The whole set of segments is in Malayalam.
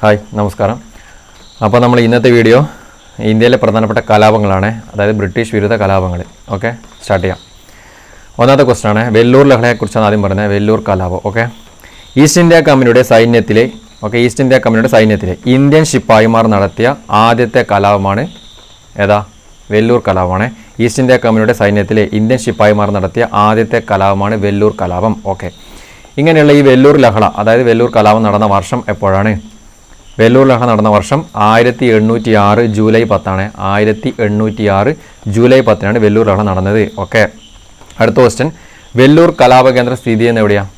ഹായ് നമസ്കാരം. അപ്പോൾ നമ്മൾ ഇന്നത്തെ വീഡിയോ ഇന്ത്യയിലെ പ്രധാനപ്പെട്ട കലാപങ്ങളാണ്, അതായത് ബ്രിട്ടീഷ് വിരുദ്ധ കലാപങ്ങൾ. ഓക്കെ, സ്റ്റാർട്ട് ചെയ്യാം. ഒന്നാമത്തെ ക്വസ്റ്റൻ ആണ്, വെല്ലൂർ ലഹളയെക്കുറിച്ചാണ് ആദ്യം പറയുന്നത്. വെല്ലൂർ കലാപം. ഓക്കെ, ഈസ്റ്റ് ഇന്ത്യ കമ്പനിയുടെ സൈന്യത്തിലെ ഇന്ത്യൻ ശിപ്പായിമാർ നടത്തിയ ആദ്യത്തെ കലാപമാണ് ഏതാ? വെല്ലൂർ കലാപമാണ്. ഈസ്റ്റ് ഇന്ത്യ കമ്പനിയുടെ സൈന്യത്തിലെ ഇന്ത്യൻ ശിപ്പായിമാർ നടത്തിയ ആദ്യത്തെ കലാപമാണ് വെല്ലൂർ കലാപം. ഓക്കെ, ഇങ്ങനെയുള്ള ഈ വെല്ലൂർ ലഹള, അതായത് വെല്ലൂർ കലാപം നടന്ന വർഷം എപ്പോഴാണ്? വെല്ലൂർ ലഹള നടന്ന വർഷം 1806 ജൂലൈ 10 1806 ജൂലൈ 10 വെല്ലൂർ ലഹള നടന്നത്. ഓക്കെ, അടുത്ത ക്വസ്റ്റ്യൻ, വെല്ലൂർ കലാപകേന്ദ്രം സ്ഥിതി ചെയ്യുന്നത് എവിടെയാണ്?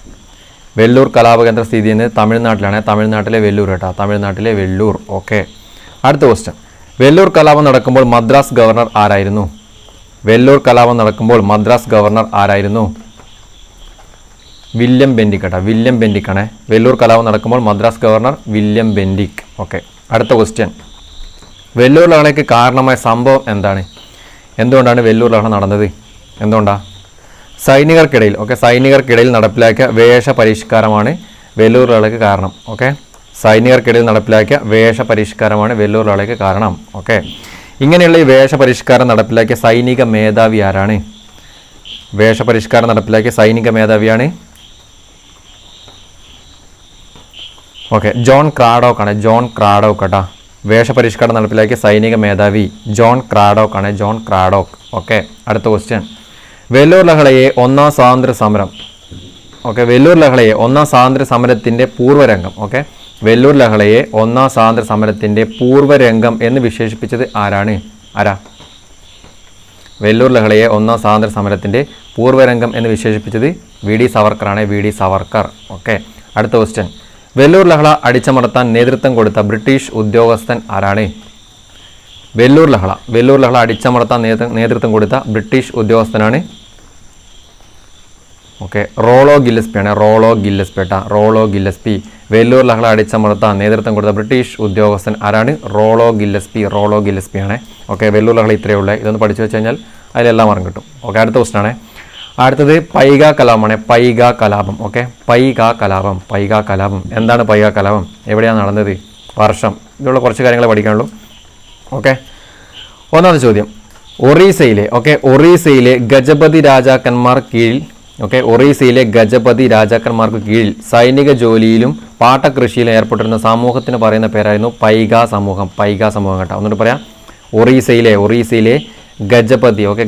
വെല്ലൂർ കലാപകേന്ദ്രം സ്ഥിതി ചെയ്യുന്നത് തമിഴ്നാട്ടിലാണ്. തമിഴ്നാട്ടിലെ വെല്ലൂർ കേട്ടോ, തമിഴ്നാട്ടിലെ വെല്ലൂർ. ഓക്കെ, അടുത്ത ക്വസ്റ്റ്യൻ, വെല്ലൂർ കലാപം നടക്കുമ്പോൾ മദ്രാസ് ഗവർണർ ആരായിരുന്നു? വെല്ലൂർ കലാപം നടക്കുമ്പോൾ മദ്രാസ് ഗവർണർ ആരായിരുന്നു? വില്യം ബെൻഡിക് കേട്ടോ, വില്യം ബെൻഡിക് ആണ്. വെല്ലൂർ കലാപം നടക്കുമ്പോൾ Madras governor William Bentinck. Okay, അടുത്ത ക്വസ്റ്റ്യൻ, വെല്ലൂർ ലഹളയ്ക്ക് കാരണമായ സംഭവം എന്താണ്? എന്തുകൊണ്ടാണ് വെല്ലൂർ ലഹള നടന്നത്? എന്തുകൊണ്ടാണ്? സൈനികർക്കിടയിൽ നടപ്പിലാക്കിയ വേഷപരിഷ്കാരമാണ് വെല്ലൂർ ലഹളയ്ക്ക് കാരണം. ഓക്കെ, സൈനികർക്കിടയിൽ നടപ്പിലാക്കിയ വേഷപരിഷ്കാരമാണ് വെല്ലൂർ ലഹളയ്ക്ക് കാരണം. ഓക്കെ, ഇങ്ങനെയുള്ള ഈ വേഷപരിഷ്കാരം നടപ്പിലാക്കിയ സൈനിക മേധാവി ആരാണ്? വേഷപരിഷ്കാരം നടപ്പിലാക്കിയ സൈനിക മേധാവിയാണ് ജോൺ ക്രാഡോക്ക് ആണ്. ജോൺ ക്രാഡോക്ക് കേട്ടോ, വേഷപരിഷ്കാരം നടപ്പിലാക്കിയ സൈനിക മേധാവി ജോൺ ക്രാഡോക്ക് ആണ്. ജോൺ ക്രാഡോക്ക്. ഓക്കെ, അടുത്ത ക്വസ്റ്റ്യൻ, വെല്ലൂർ ലഹളയെ ഒന്നാം സ്വാതന്ത്ര്യ സമരം. ഓക്കെ, വെല്ലൂർ ലഹളയെ ഒന്നാം സ്വാതന്ത്ര്യ സമരത്തിൻ്റെ പൂർവ്വരംഗം. ഓക്കെ, വെല്ലൂർ ലഹളയെ ഒന്നാം സ്വാതന്ത്ര്യ സമരത്തിൻ്റെ പൂർവ്വരംഗം എന്ന് വിശേഷിപ്പിച്ചത് ആരാണ്? വെല്ലൂർ ലഹളയെ ഒന്നാം സ്വാതന്ത്ര്യ സമരത്തിൻ്റെ പൂർവ്വരംഗം എന്ന് വിശേഷിപ്പിച്ചത് വി ഡി സവർക്കറാണ്. V D Savarkar. ഓക്കെ, അടുത്ത ക്വസ്റ്റ്യൻ, വെല്ലൂർ ലഹള അടിച്ചമർത്താൻ നേതൃത്വം കൊടുത്ത ബ്രിട്ടീഷ് ഉദ്യോഗസ്ഥൻ ആരാണ്? വെല്ലൂർ ലഹള അടിച്ചമർത്താൻ നേതൃത്വം കൊടുത്ത ബ്രിട്ടീഷ് ഉദ്യോഗസ്ഥനാണ് റോളോ ഗില്ലസ്പി ആണ്. റോളോ ഗില്ലസ്പി. വെല്ലൂർ ലഹള അടിച്ചമർത്താൻ നേതൃത്വം കൊടുത്ത ബ്രിട്ടീഷ് ഉദ്യോഗസ്ഥൻ ആരാണ്? റോളോ ഗില്ലസ്പി ആണ്. ഓക്കെ, വെല്ലൂർ ലഹള ഇത്രയേ ഉള്ളൂ. ഇതൊന്ന് പഠിച്ചു വെച്ച് കഴിഞ്ഞാൽ അതിലെല്ലാം അറിഞ്ഞു കിട്ടും. ഓക്കെ, അടുത്ത ക്വസ്റ്റൻ ആണ്. അടുത്തത് പൈക കലാപമാണ്. പൈക കലാപം. ഓക്കെ, പൈക കലാപം. എന്താണ് പൈക കലാപം? എവിടെയാണ് നടന്നത്? വർഷം. ഇതുള്ള കുറച്ച് കാര്യങ്ങൾ പഠിക്കാനുള്ളൂ. ഓക്കെ, ഒന്നാമത്തെ ചോദ്യം, ഒറീസയിലെ ഗജപതി രാജാക്കന്മാർക്ക് കീഴിൽ സൈനിക ജോലിയിലും പാട്ടകൃഷിയിലും ഏർപ്പെട്ടിരുന്ന സമൂഹത്തിന് പറയുന്ന പേരായിരുന്നു പൈക സമൂഹം. കേട്ടോ, ഒന്നുകൂടി പറയാം. ഒറീസയിലെ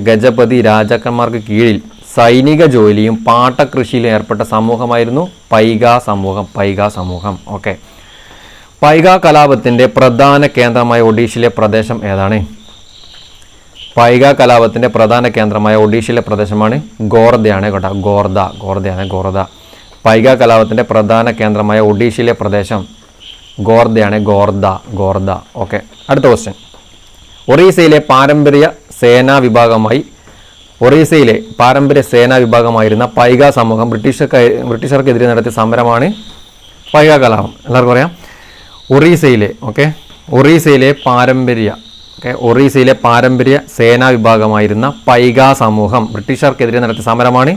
ഗജപതി രാജാക്കന്മാർക്ക് കീഴിൽ സൈനിക ജോലിയും പാട്ടകൃഷിയിലും ഏർപ്പെട്ട സമൂഹമായിരുന്നു പൈക സമൂഹം. ഓക്കെ, പൈക കലാപത്തിൻ്റെ പ്രധാന കേന്ദ്രമായ ഒഡീഷയിലെ പ്രദേശം ഏതാണ്? പൈക കലാപത്തിൻ്റെ പ്രധാന കേന്ദ്രമായ ഒഡീഷയിലെ പ്രദേശമാണ് ഗോർദയാണ് കേട്ടോ. ഗോർദ. പൈക കലാപത്തിൻ്റെ പ്രധാന കേന്ദ്രമായ ഒഡീഷയിലെ പ്രദേശം ഗോർദയാണ്. ഗോർദ. ഓക്കെ, അടുത്ത ക്വസ്റ്റ്യൻ, ഒറീസയിലെ പാരമ്പര്യ സേനാ വിഭാഗമായിരുന്ന പൈക സമൂഹം ബ്രിട്ടീഷർക്കെതിരെ നടത്തിയ സമരമാണ് പൈക കലാപം. എല്ലാവർക്കും അറിയാം. ഒറീസയിലെ പാരമ്പര്യ സേനാ വിഭാഗമായിരുന്ന പൈക സമൂഹം ബ്രിട്ടീഷർക്കെതിരെ നടത്തിയ സമരമാണ്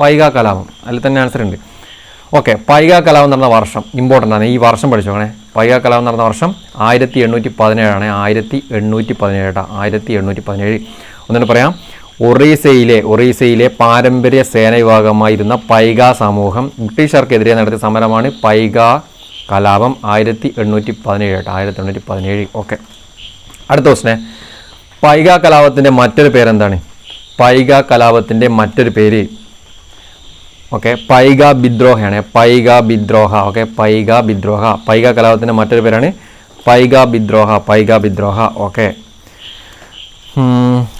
പൈക കലാപം. അതിൽ തന്നെ ആൻസർ ഉണ്ട്. ഓക്കെ, പൈക കലാപം നടന്ന വർഷം ഇമ്പോർട്ടൻ്റ് ആണ്. ഈ വർഷം പഠിച്ചോണേ. പൈക കലാപം നടന്ന വർഷം 1817 ആണ്. 1817. ഒന്നുകൂടി പറയാം. ഒറീസയിലെ പാരമ്പര്യ സേന വിഭാഗമായിരുന്ന പൈക സമൂഹം ബ്രിട്ടീഷർക്കെതിരെ നടത്തിയ സമരമാണ് പൈക കലാപം. 1817. ഓക്കെ, അടുത്ത ക്വസ്റ്റ്യൻ, പൈക കലാപത്തിൻ്റെ മറ്റൊരു പേരെന്താണ്? പൈക പേര് പൈക വിദ്രോഹയാണ്. ഓക്കെ, പൈക കലാപത്തിൻ്റെ മറ്റൊരു പേരാണ് പൈക വിദ്രോഹ. ഓക്കെ,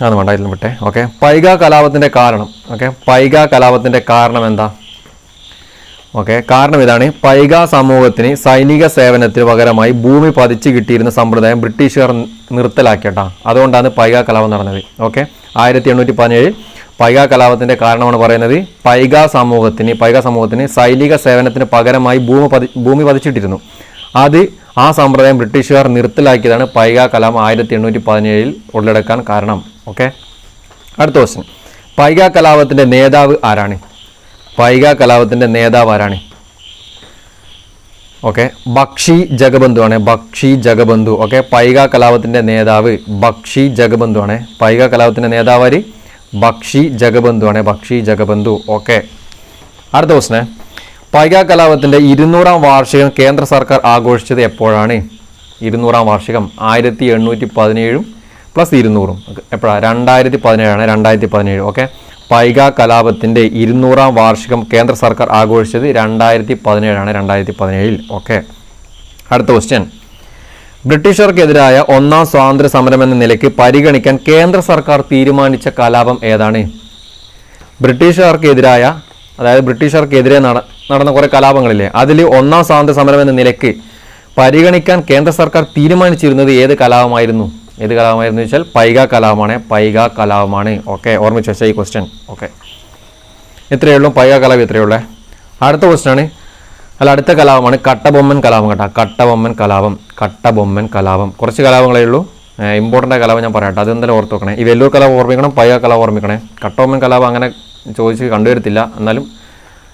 അത് വേണ്ട, ഇതിലും വിട്ടെ. ഓക്കെ, പൈക കലാപത്തിൻ്റെ കാരണം എന്താ? ഓക്കെ, കാരണം ഇതാണ്. പൈക സമൂഹത്തിന് സൈനിക സേവനത്തിന് പകരമായി ഭൂമി പതിച്ചു കിട്ടിയിരുന്ന സമ്പ്രദായം ബ്രിട്ടീഷുകാർ നിർത്തലാക്കിയിട്ടാ. അതുകൊണ്ടാണ് പൈക കലാപം നടന്നത്. ഓക്കെ, 1817 പൈക കലാപത്തിൻ്റെ കാരണമാണ് പറയുന്നത്. പൈക സമൂഹത്തിന് സൈനിക സേവനത്തിന് പകരമായി ഭൂമി പതിച്ചിട്ടിരുന്നു. ആ സമ്പ്രദായം ബ്രിട്ടീഷുകാർ നിർത്തലാക്കിയതാണ് പൈക കലാപം 1817 ഉള്ളടക്കാൻ കാരണം. ഓക്കെ, അടുത്ത ക്വസ്റ്റ്യൻ, പൈക കലാപത്തിൻ്റെ നേതാവ് ആരാണ്? പൈക കലാപത്തിൻ്റെ നേതാവ് ആരാണ്? ഓക്കെ, ബക്ഷി ജഗബന്ധു ആണ്, ബക്ഷി ജഗബന്ധു. ഓക്കെ, പൈക കലാപത്തിൻ്റെ നേതാവ് ബക്ഷി ജഗബന്ധു ആണ്. പൈക കലാപത്തിൻ്റെ നേതാവ് ആര്? ബക്ഷി ജഗബന്ധു ആണ്, ബക്ഷി ജഗബന്ധു. ഓക്കെ, അടുത്ത ക്വസ്റ്റ്യൻ, പൈക കലാപത്തിൻ്റെ 200-ാം വാർഷികം കേന്ദ്ര സർക്കാർ ആഘോഷിച്ചത് എപ്പോഴാണ്? 200-ാം വാർഷികം 1817 + 200 എപ്പോഴാണ്? 2017 2017. ഓക്കെ, പൈക കലാപത്തിൻ്റെ 200-ാം വാർഷികം കേന്ദ്ര സർക്കാർ ആഘോഷിച്ചത് 2017 2017. ഓക്കെ, അടുത്ത ക്വസ്റ്റ്യൻ, ബ്രിട്ടീഷുകാർക്കെതിരായ 1-ാം സ്വാതന്ത്ര്യ സമരം എന്ന നിലയ്ക്ക് പരിഗണിക്കാൻ കേന്ദ്ര സർക്കാർ തീരുമാനിച്ച കലാപം ഏതാണ്? ബ്രിട്ടീഷുകാർക്കെതിരായ, അതായത് ബ്രിട്ടീഷുകാർക്കെതിരെ നടന്ന കുറേ കലാപങ്ങളില്ലേ, അതിൽ 1-ാം സ്വാതന്ത്ര്യ സമരം എന്ന നിലയ്ക്ക് പരിഗണിക്കാൻ കേന്ദ്ര സർക്കാർ തീരുമാനിച്ചിരുന്നത് ഏത് കലാപമായിരുന്നു? ഏത് കലാപമായിരുന്നു വെച്ചാൽ പൈക കലാപമാണ്, പൈക കലാപമാണ്. ഓക്കെ, ഓർമ്മിച്ച് വെച്ചാൽ ഈ ക്വസ്റ്റ്യൻ. ഓക്കെ, ഇത്രയേ ഉള്ളൂ, പൈക കലാപം ഇത്രയേ ഉള്ളൂ. അടുത്ത ക്വസ്റ്റ്യൻ ആണ്, അടുത്ത കലാപമാണ് കട്ടബൊമ്മൻ കലാപം. കേട്ടോ, കട്ടബൊമ്മൻ കലാപം, കട്ടബൊമ്മൻ കലാപം. കുറച്ച് കലാപങ്ങളേ ഉള്ളൂ, ഇമ്പോർട്ടൻ്റ് കലാപം ഞാൻ പറയാം. അതെന്തായാലും ഓർത്ത് വെക്കണേ. ഈ വെല്ലൂർ കലാപം ഓർമ്മിക്കണം, പൈക കലാപം ഓർമ്മിക്കണേ. കട്ടബൊമ്മൻ കലാപം അങ്ങനെ ചോദിച്ച് കണ്ടുവരത്തില്ല, എന്നാലും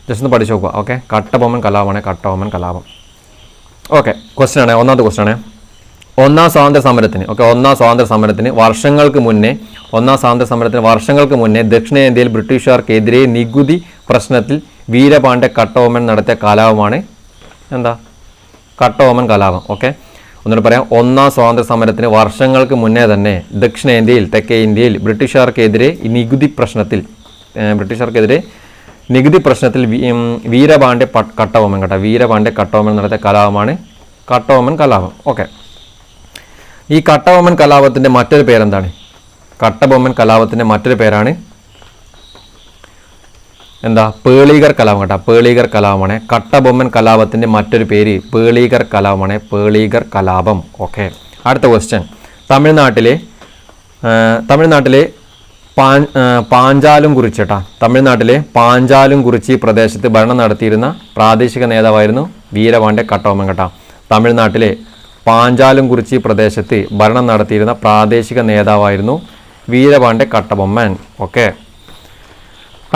ജസ്റ്റ് ഒന്ന് പഠിച്ചു നോക്കുക. ഓക്കെ, കട്ടബൊമ്മൻ കലാപമാണ്, കട്ടബൊമ്മൻ കലാപം. ഓക്കെ, ക്വസ്റ്റ്യൻ ആണ്, ഒന്നാമത്തെ ക്വസ്റ്റ്യൻ ആണ്, 1-ാം സ്വാതന്ത്ര്യ സമരത്തിന്, ഓക്കെ, 1-ാം സ്വാതന്ത്ര്യ സമരത്തിന് വർഷങ്ങൾക്ക് മുന്നേ, 1-ാം സ്വാതന്ത്ര്യ സമരത്തിന് വർഷങ്ങൾക്ക് മുന്നേ ദക്ഷിണേന്ത്യയിൽ ബ്രിട്ടീഷുകാർക്കെതിരെ നികുതി പ്രശ്നത്തിൽ വീരപാണ്ഡ്യ കട്ടബൊമ്മൻ നടത്തിയ കലാപമാണ് എന്താ? കട്ടബൊമ്മൻ കലാപം. ഓക്കെ, ഒന്നുകൂടെ പറയാം, 1-ാം സ്വാതന്ത്ര്യ സമരത്തിന് വർഷങ്ങൾക്ക് മുന്നേ തന്നെ ദക്ഷിണേന്ത്യയിൽ, തെക്കേ ഇന്ത്യയിൽ ബ്രിട്ടീഷുകാർക്കെതിരെ നികുതി പ്രശ്നത്തിൽ വീരപാണ്ഡ്യ കട്ടബൊമ്മൻ, കേട്ടോ, വീരപാണ്ഡ്യ കട്ടബൊമ്മൻ നടത്തിയ കലാപമാണ് കട്ടബൊമ്മൻ കലാപം. ഓക്കെ, ഈ കട്ടബൊമ്മൻ കലാപത്തിൻ്റെ മറ്റൊരു പേരെന്താണ്? കട്ടബൊമ്മൻ കലാപത്തിൻ്റെ മറ്റൊരു പേരാണ് എന്താ? പേളീകർ കലാപം. കേട്ടോ, പേളീകർ കലാപമാണ്. കട്ടബൊമ്മൻ കലാപത്തിൻ്റെ മറ്റൊരു പേര് പേളീകർ കലാപമാണ്, പേളീകർ കലാപം. ഓക്കെ, അടുത്ത ക്വസ്റ്റ്യൻ, തമിഴ്നാട്ടിലെ പാഞ്ചാലുംകുറിച്ചി, കേട്ടോ, തമിഴ്നാട്ടിലെ പാഞ്ചാലുംകുറിച്ചി പ്രദേശത്ത് ഭരണം നടത്തിയിരുന്ന പ്രാദേശിക നേതാവായിരുന്നു വീരപാണ്ഡ്യ കട്ടബൊമ്മൻ. കേട്ടോ, തമിഴ്നാട്ടിലെ പാഞ്ചാലുംകുറിച്ചി പ്രദേശത്ത് ഭരണം നടത്തിയിരുന്ന പ്രാദേശിക നേതാവായിരുന്നു വീരപാണ്ഡ്യ കട്ടബൊമ്മൻ. ഓക്കെ,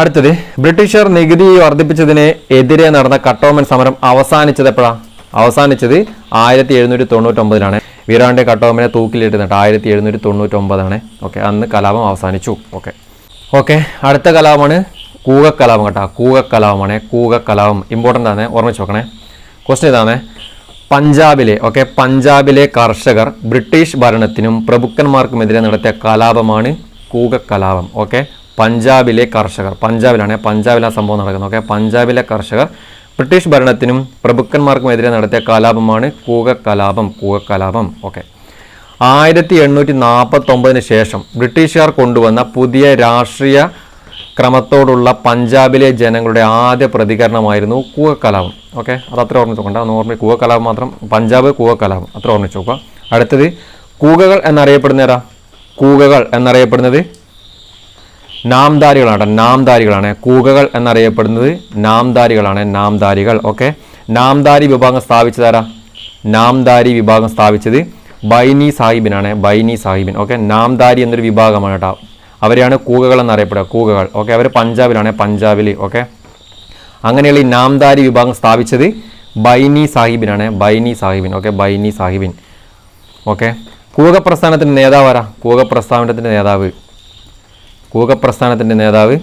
അടുത്തത്, ബ്രിട്ടീഷുകാർ നികുതി വർദ്ധിപ്പിച്ചതിന് എതിരെ നടന്ന കട്ടബൊമ്മൻ സമരം അവസാനിച്ചത് എപ്പോഴാണ്? അവസാനിച്ചത് 1799 വീരപാണ്ഡ്യ കട്ടബൊമ്മനെ തൂക്കിലിട്ടുന്നിട്ട് 1799. ഓക്കെ, അന്ന് കലാപം അവസാനിച്ചു. ഓക്കെ, അടുത്ത കലാപമാണ് കൂകക്കലാപം. കേട്ടോ, കൂകക്കലാപമാണ്, കൂകക്കലാപം. ഇമ്പോർട്ടൻ്റ് ആണ്, ഓർമ്മിച്ച് വെക്കണേ. ക്വസ്റ്റ്യൻ ഇതാണ്, പഞ്ചാബിലെ കർഷകർ ബ്രിട്ടീഷ് ഭരണത്തിനും പ്രഭുക്കന്മാർക്കുമെതിരെ നടത്തിയ കലാപമാണ് കൂകക്കലാപം. ഓക്കെ, പഞ്ചാബിലെ കർഷകർ, പഞ്ചാബിലാണ് സംഭവം നടക്കുന്നത്. ഓക്കെ, പഞ്ചാബിലെ കർഷകർ ബ്രിട്ടീഷ് ഭരണത്തിനും പ്രഭുക്കന്മാർക്കുമെതിരെ നടത്തിയ കലാപമാണ് കൂകക്കലാപം, കൂകക്കലാപം. ഓക്കെ, 1849 ശേഷം ബ്രിട്ടീഷുകാർ കൊണ്ടുവന്ന പുതിയ രാഷ്ട്രീയ ക്രമത്തോടുള്ള പഞ്ചാബിലെ ജനങ്ങളുടെ ആദ്യ പ്രതികരണമായിരുന്നു കൂകക്കലാപം. ഓക്കെ, അത് അത്ര ഓർമ്മിച്ച് നോക്കണ്ട, ഒന്ന് കൂകക്കലാപം മാത്രം, പഞ്ചാബ് കൂകക്കലാപം അത്ര ഓർമ്മിച്ച് നോക്കുക. അടുത്തത്, കൂകകൾ എന്നറിയപ്പെടുന്നതാ? കൂകകൾ എന്നറിയപ്പെടുന്നത് നാംദാരികളാണ്, നാംദാരികളാണ്. കൂകകൾ എന്നറിയപ്പെടുന്നത് നാംദാരികളാണ്, നാംദാരികൾ. ഓക്കെ, നാംദാരി വിഭാഗം സ്ഥാപിച്ചതാരാ? നാംദാരി വിഭാഗം സ്ഥാപിച്ചത് ബൈനി സാഹിബിനാണ്, ബൈനി സാഹിബിൻ. ഓക്കെ, നാംദാരി എന്നൊരു വിഭാഗമാണ്. കേട്ടോ, അവരെയാണ് കൂകകൾ എന്നറിയപ്പെടുക, കൂകകൾ. ഓക്കെ, അവർ പഞ്ചാബിലാണ്, പഞ്ചാബിൽ. ഓക്കെ, അങ്ങനെയുള്ള ഈ നാംദാരി വിഭാഗം സ്ഥാപിച്ചത് ബൈനി സാഹിബിനാണ്, ബൈനി സാഹിബിൻ. ഓക്കെ, ബൈനി സാഹിബിൻ. ഓക്കെ, കൂക പ്രസ്ഥാനത്തിൻ്റെ നേതാവ് ആരാ? കൂക പ്രസ്ഥാനത്തിൻ്റെ നേതാവ്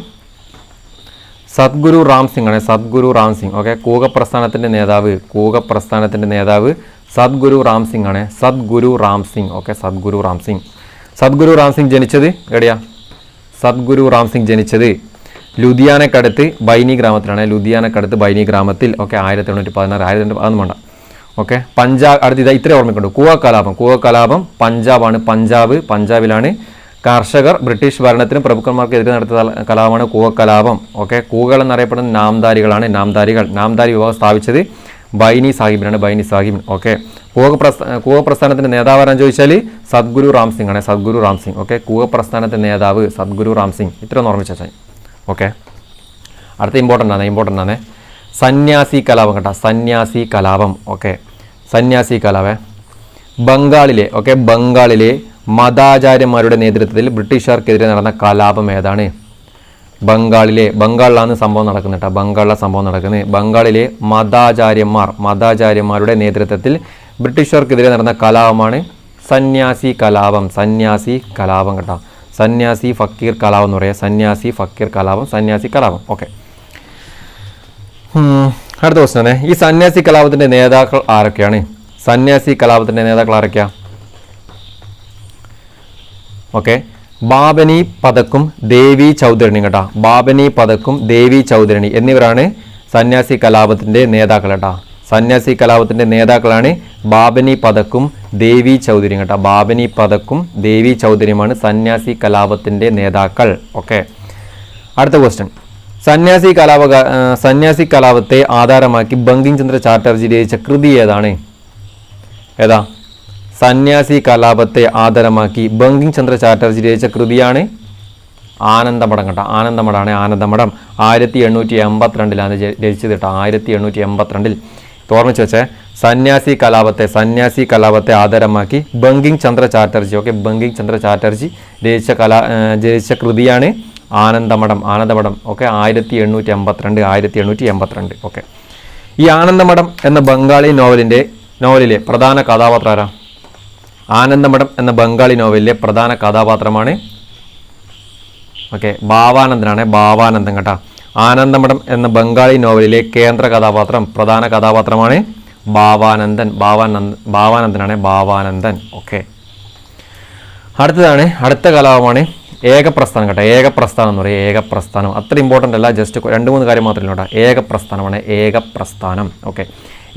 സദ്ഗുരു റാം സിംഗ് ആണ്, സദ്ഗുരു റാം സിംഗ്. ഓക്കെ, കൂക പ്രസ്ഥാനത്തിൻ്റെ നേതാവ് സദ്ഗുരു റാം സിംഗ് ആണ്, സദ്ഗുരു റാം സിംഗ്. ഓക്കെ, സദ്ഗുരു റാം സിംഗ്. സദ്ഗുരു റാം സിംഗ് ജനിച്ചത് എവിടെയാ? സദ്ഗുരു റാം സിംഗ് ജനിച്ചത് ലുധിയാനക്കടുത്ത് ബൈനി ഗ്രാമത്തിലാണ്, ലുധിയാനക്കടുത്ത് ബൈനി ഗ്രാമത്തിൽ. ഓക്കെ, 1816 അതൊന്നും വേണ്ട. ഓക്കെ, അടുത്ത ഇത്രയും ഓർമ്മിക്കുന്നുണ്ട്. കൂകക്കലാപം പഞ്ചാബാണ്, പഞ്ചാബിലാണ് കർഷകർ ബ്രിട്ടീഷ് ഭരണത്തിനും പ്രഭുക്കന്മാർക്കെതിരെ നടത്തിയ കലാപമാണ് കൂകക്കലാപം. ഓക്കെ, കൂകകൾ എന്നറിയപ്പെടുന്ന നാംദാരികളാണ്, നാംദാരി വിഭാഗം സ്ഥാപിച്ചത് ബൈനി സാഹിബിനാണ്, ബൈനി സാഹിബ്. ഓക്കെ, കൂക പ്രസ്ഥാനത്തിൻ്റെ നേതാവ് ആരാന്ന് ചോദിച്ചാൽ സദ്ഗുരു റാം സിംഗ് ആണ്, സദ്ഗുരു റാം സിംഗ്. ഓക്കെ, കൂക പ്രസ്ഥാനത്തിൻ്റെ നേതാവ് സദ്ഗുരു റാം സിംഗ്. ഇത്രയൊന്ന് ഓർമ്മിച്ചാൽ. ഓക്കെ, അടുത്ത ഇമ്പോർട്ടൻ്റ് ആണ് സന്യാസി കലാപം. കേട്ടോ, സന്യാസി കലാപം. ഓക്കെ, സന്യാസി കലാപം ബംഗാളിലെ മതാചാര്യന്മാരുടെ നേതൃത്വത്തിൽ ബ്രിട്ടീഷുകാർക്കെതിരെ നടന്ന കലാപം ഏതാണ്? ബംഗാളിലാണ് സംഭവം നടക്കുന്നത് കേട്ടോ, ബംഗാളിലെ സംഭവം നടക്കുന്നത്. ബംഗാളിലെ മതാചാര്യന്മാരുടെ നേതൃത്വത്തിൽ ബ്രിട്ടീഷുകാർക്കെതിരെ നടന്ന കലാപമാണ് സന്യാസി കലാപം കേട്ടോ. സന്യാസി ഫക്കീർ കലാപം എന്ന് പറയാം, സന്യാസി കലാപം. ഓക്കെ, അടുത്ത ക്വസ്റ്റ്യൻ ആണ്, ഈ സന്യാസി കലാപത്തിന്റെ നേതാക്കൾ ആരൊക്കെയാണ്? ഓക്കെ, ബാബനി പതക്കും ദേവി ചൗധരണി കേട്ടോ, ബാബനി പതക്കും ദേവി ചൗധരണി എന്നിവരാണ് സന്യാസി കലാപത്തിന്റെ നേതാക്കൾ കേട്ടോ. സന്യാസി കലാപത്തിന്റെ നേതാക്കളാണ് ബാബനി പതക്കും ദേവി ചൗധരി കേട്ടോ. ബാബനി പതക്കും ദേവി ചൗധരിയുമാണ് സന്യാസി കലാപത്തിന്റെ നേതാക്കൾ. ഓക്കെ, അടുത്ത ക്വസ്റ്റ്യൻ, സന്യാസി കലാപത്തെ ആധാരമാക്കി ബങ്കിം ചന്ദ്ര ചാറ്റർജി രചിച്ച കൃതി ഏതാണ്? സന്യാസി കലാപത്തെ ആധാരമാക്കി ബങ്കിം ചന്ദ്ര ചാറ്റർജി രചിച്ച കൃതിയാണ് ആനന്ദമഠം കേട്ടോ. ആനന്ദമഠമാണ്. 1882 രചിച്ചത് കേട്ടോ. 1882 ഓർമ്മിച്ച് വെച്ചേ. സന്യാസി കലാപത്തെ ആധാരമാക്കി ബങ്കിം ചന്ദ്ര ചാറ്റർജി, ഓക്കെ, ബങ്കിം ചന്ദ്ര ചാറ്റർജി രചിച്ച കൃതിയാണ് ആനന്ദമഠം. ഓക്കെ, 1882. ഓക്കെ, ഈ ആനന്ദമഠം എന്ന ബംഗാളി നോവലിലെ പ്രധാന കഥാപാത്രം ആരാ? ആനന്ദമഠം എന്ന ബംഗാളി നോവലിലെ പ്രധാന കഥാപാത്രമാണ് ഓക്കെ ഭാവാനന്ദൻ കേട്ടോ. ആനന്ദമഠം എന്ന ബംഗാളി നോവലിലെ കേന്ദ്ര കഥാപാത്രം, പ്രധാന കഥാപാത്രമാണ് ഭാവാനന്ദൻ. ഓക്കെ, അടുത്ത കലാപമാണ് ഏകപ്രസ്ഥാനം കേട്ടോ. ഏകപ്രസ്ഥാനം എന്ന് പറയും. ഏകപ്രസ്ഥാനം അത്ര ഇമ്പോർട്ടൻ്റ് അല്ല, ജസ്റ്റ് 2-3 കാര്യം മാത്രമല്ല കേട്ടോ. ഏകപ്രസ്ഥാനമാണ് ഏകപ്രസ്ഥാനം. ഓക്കെ,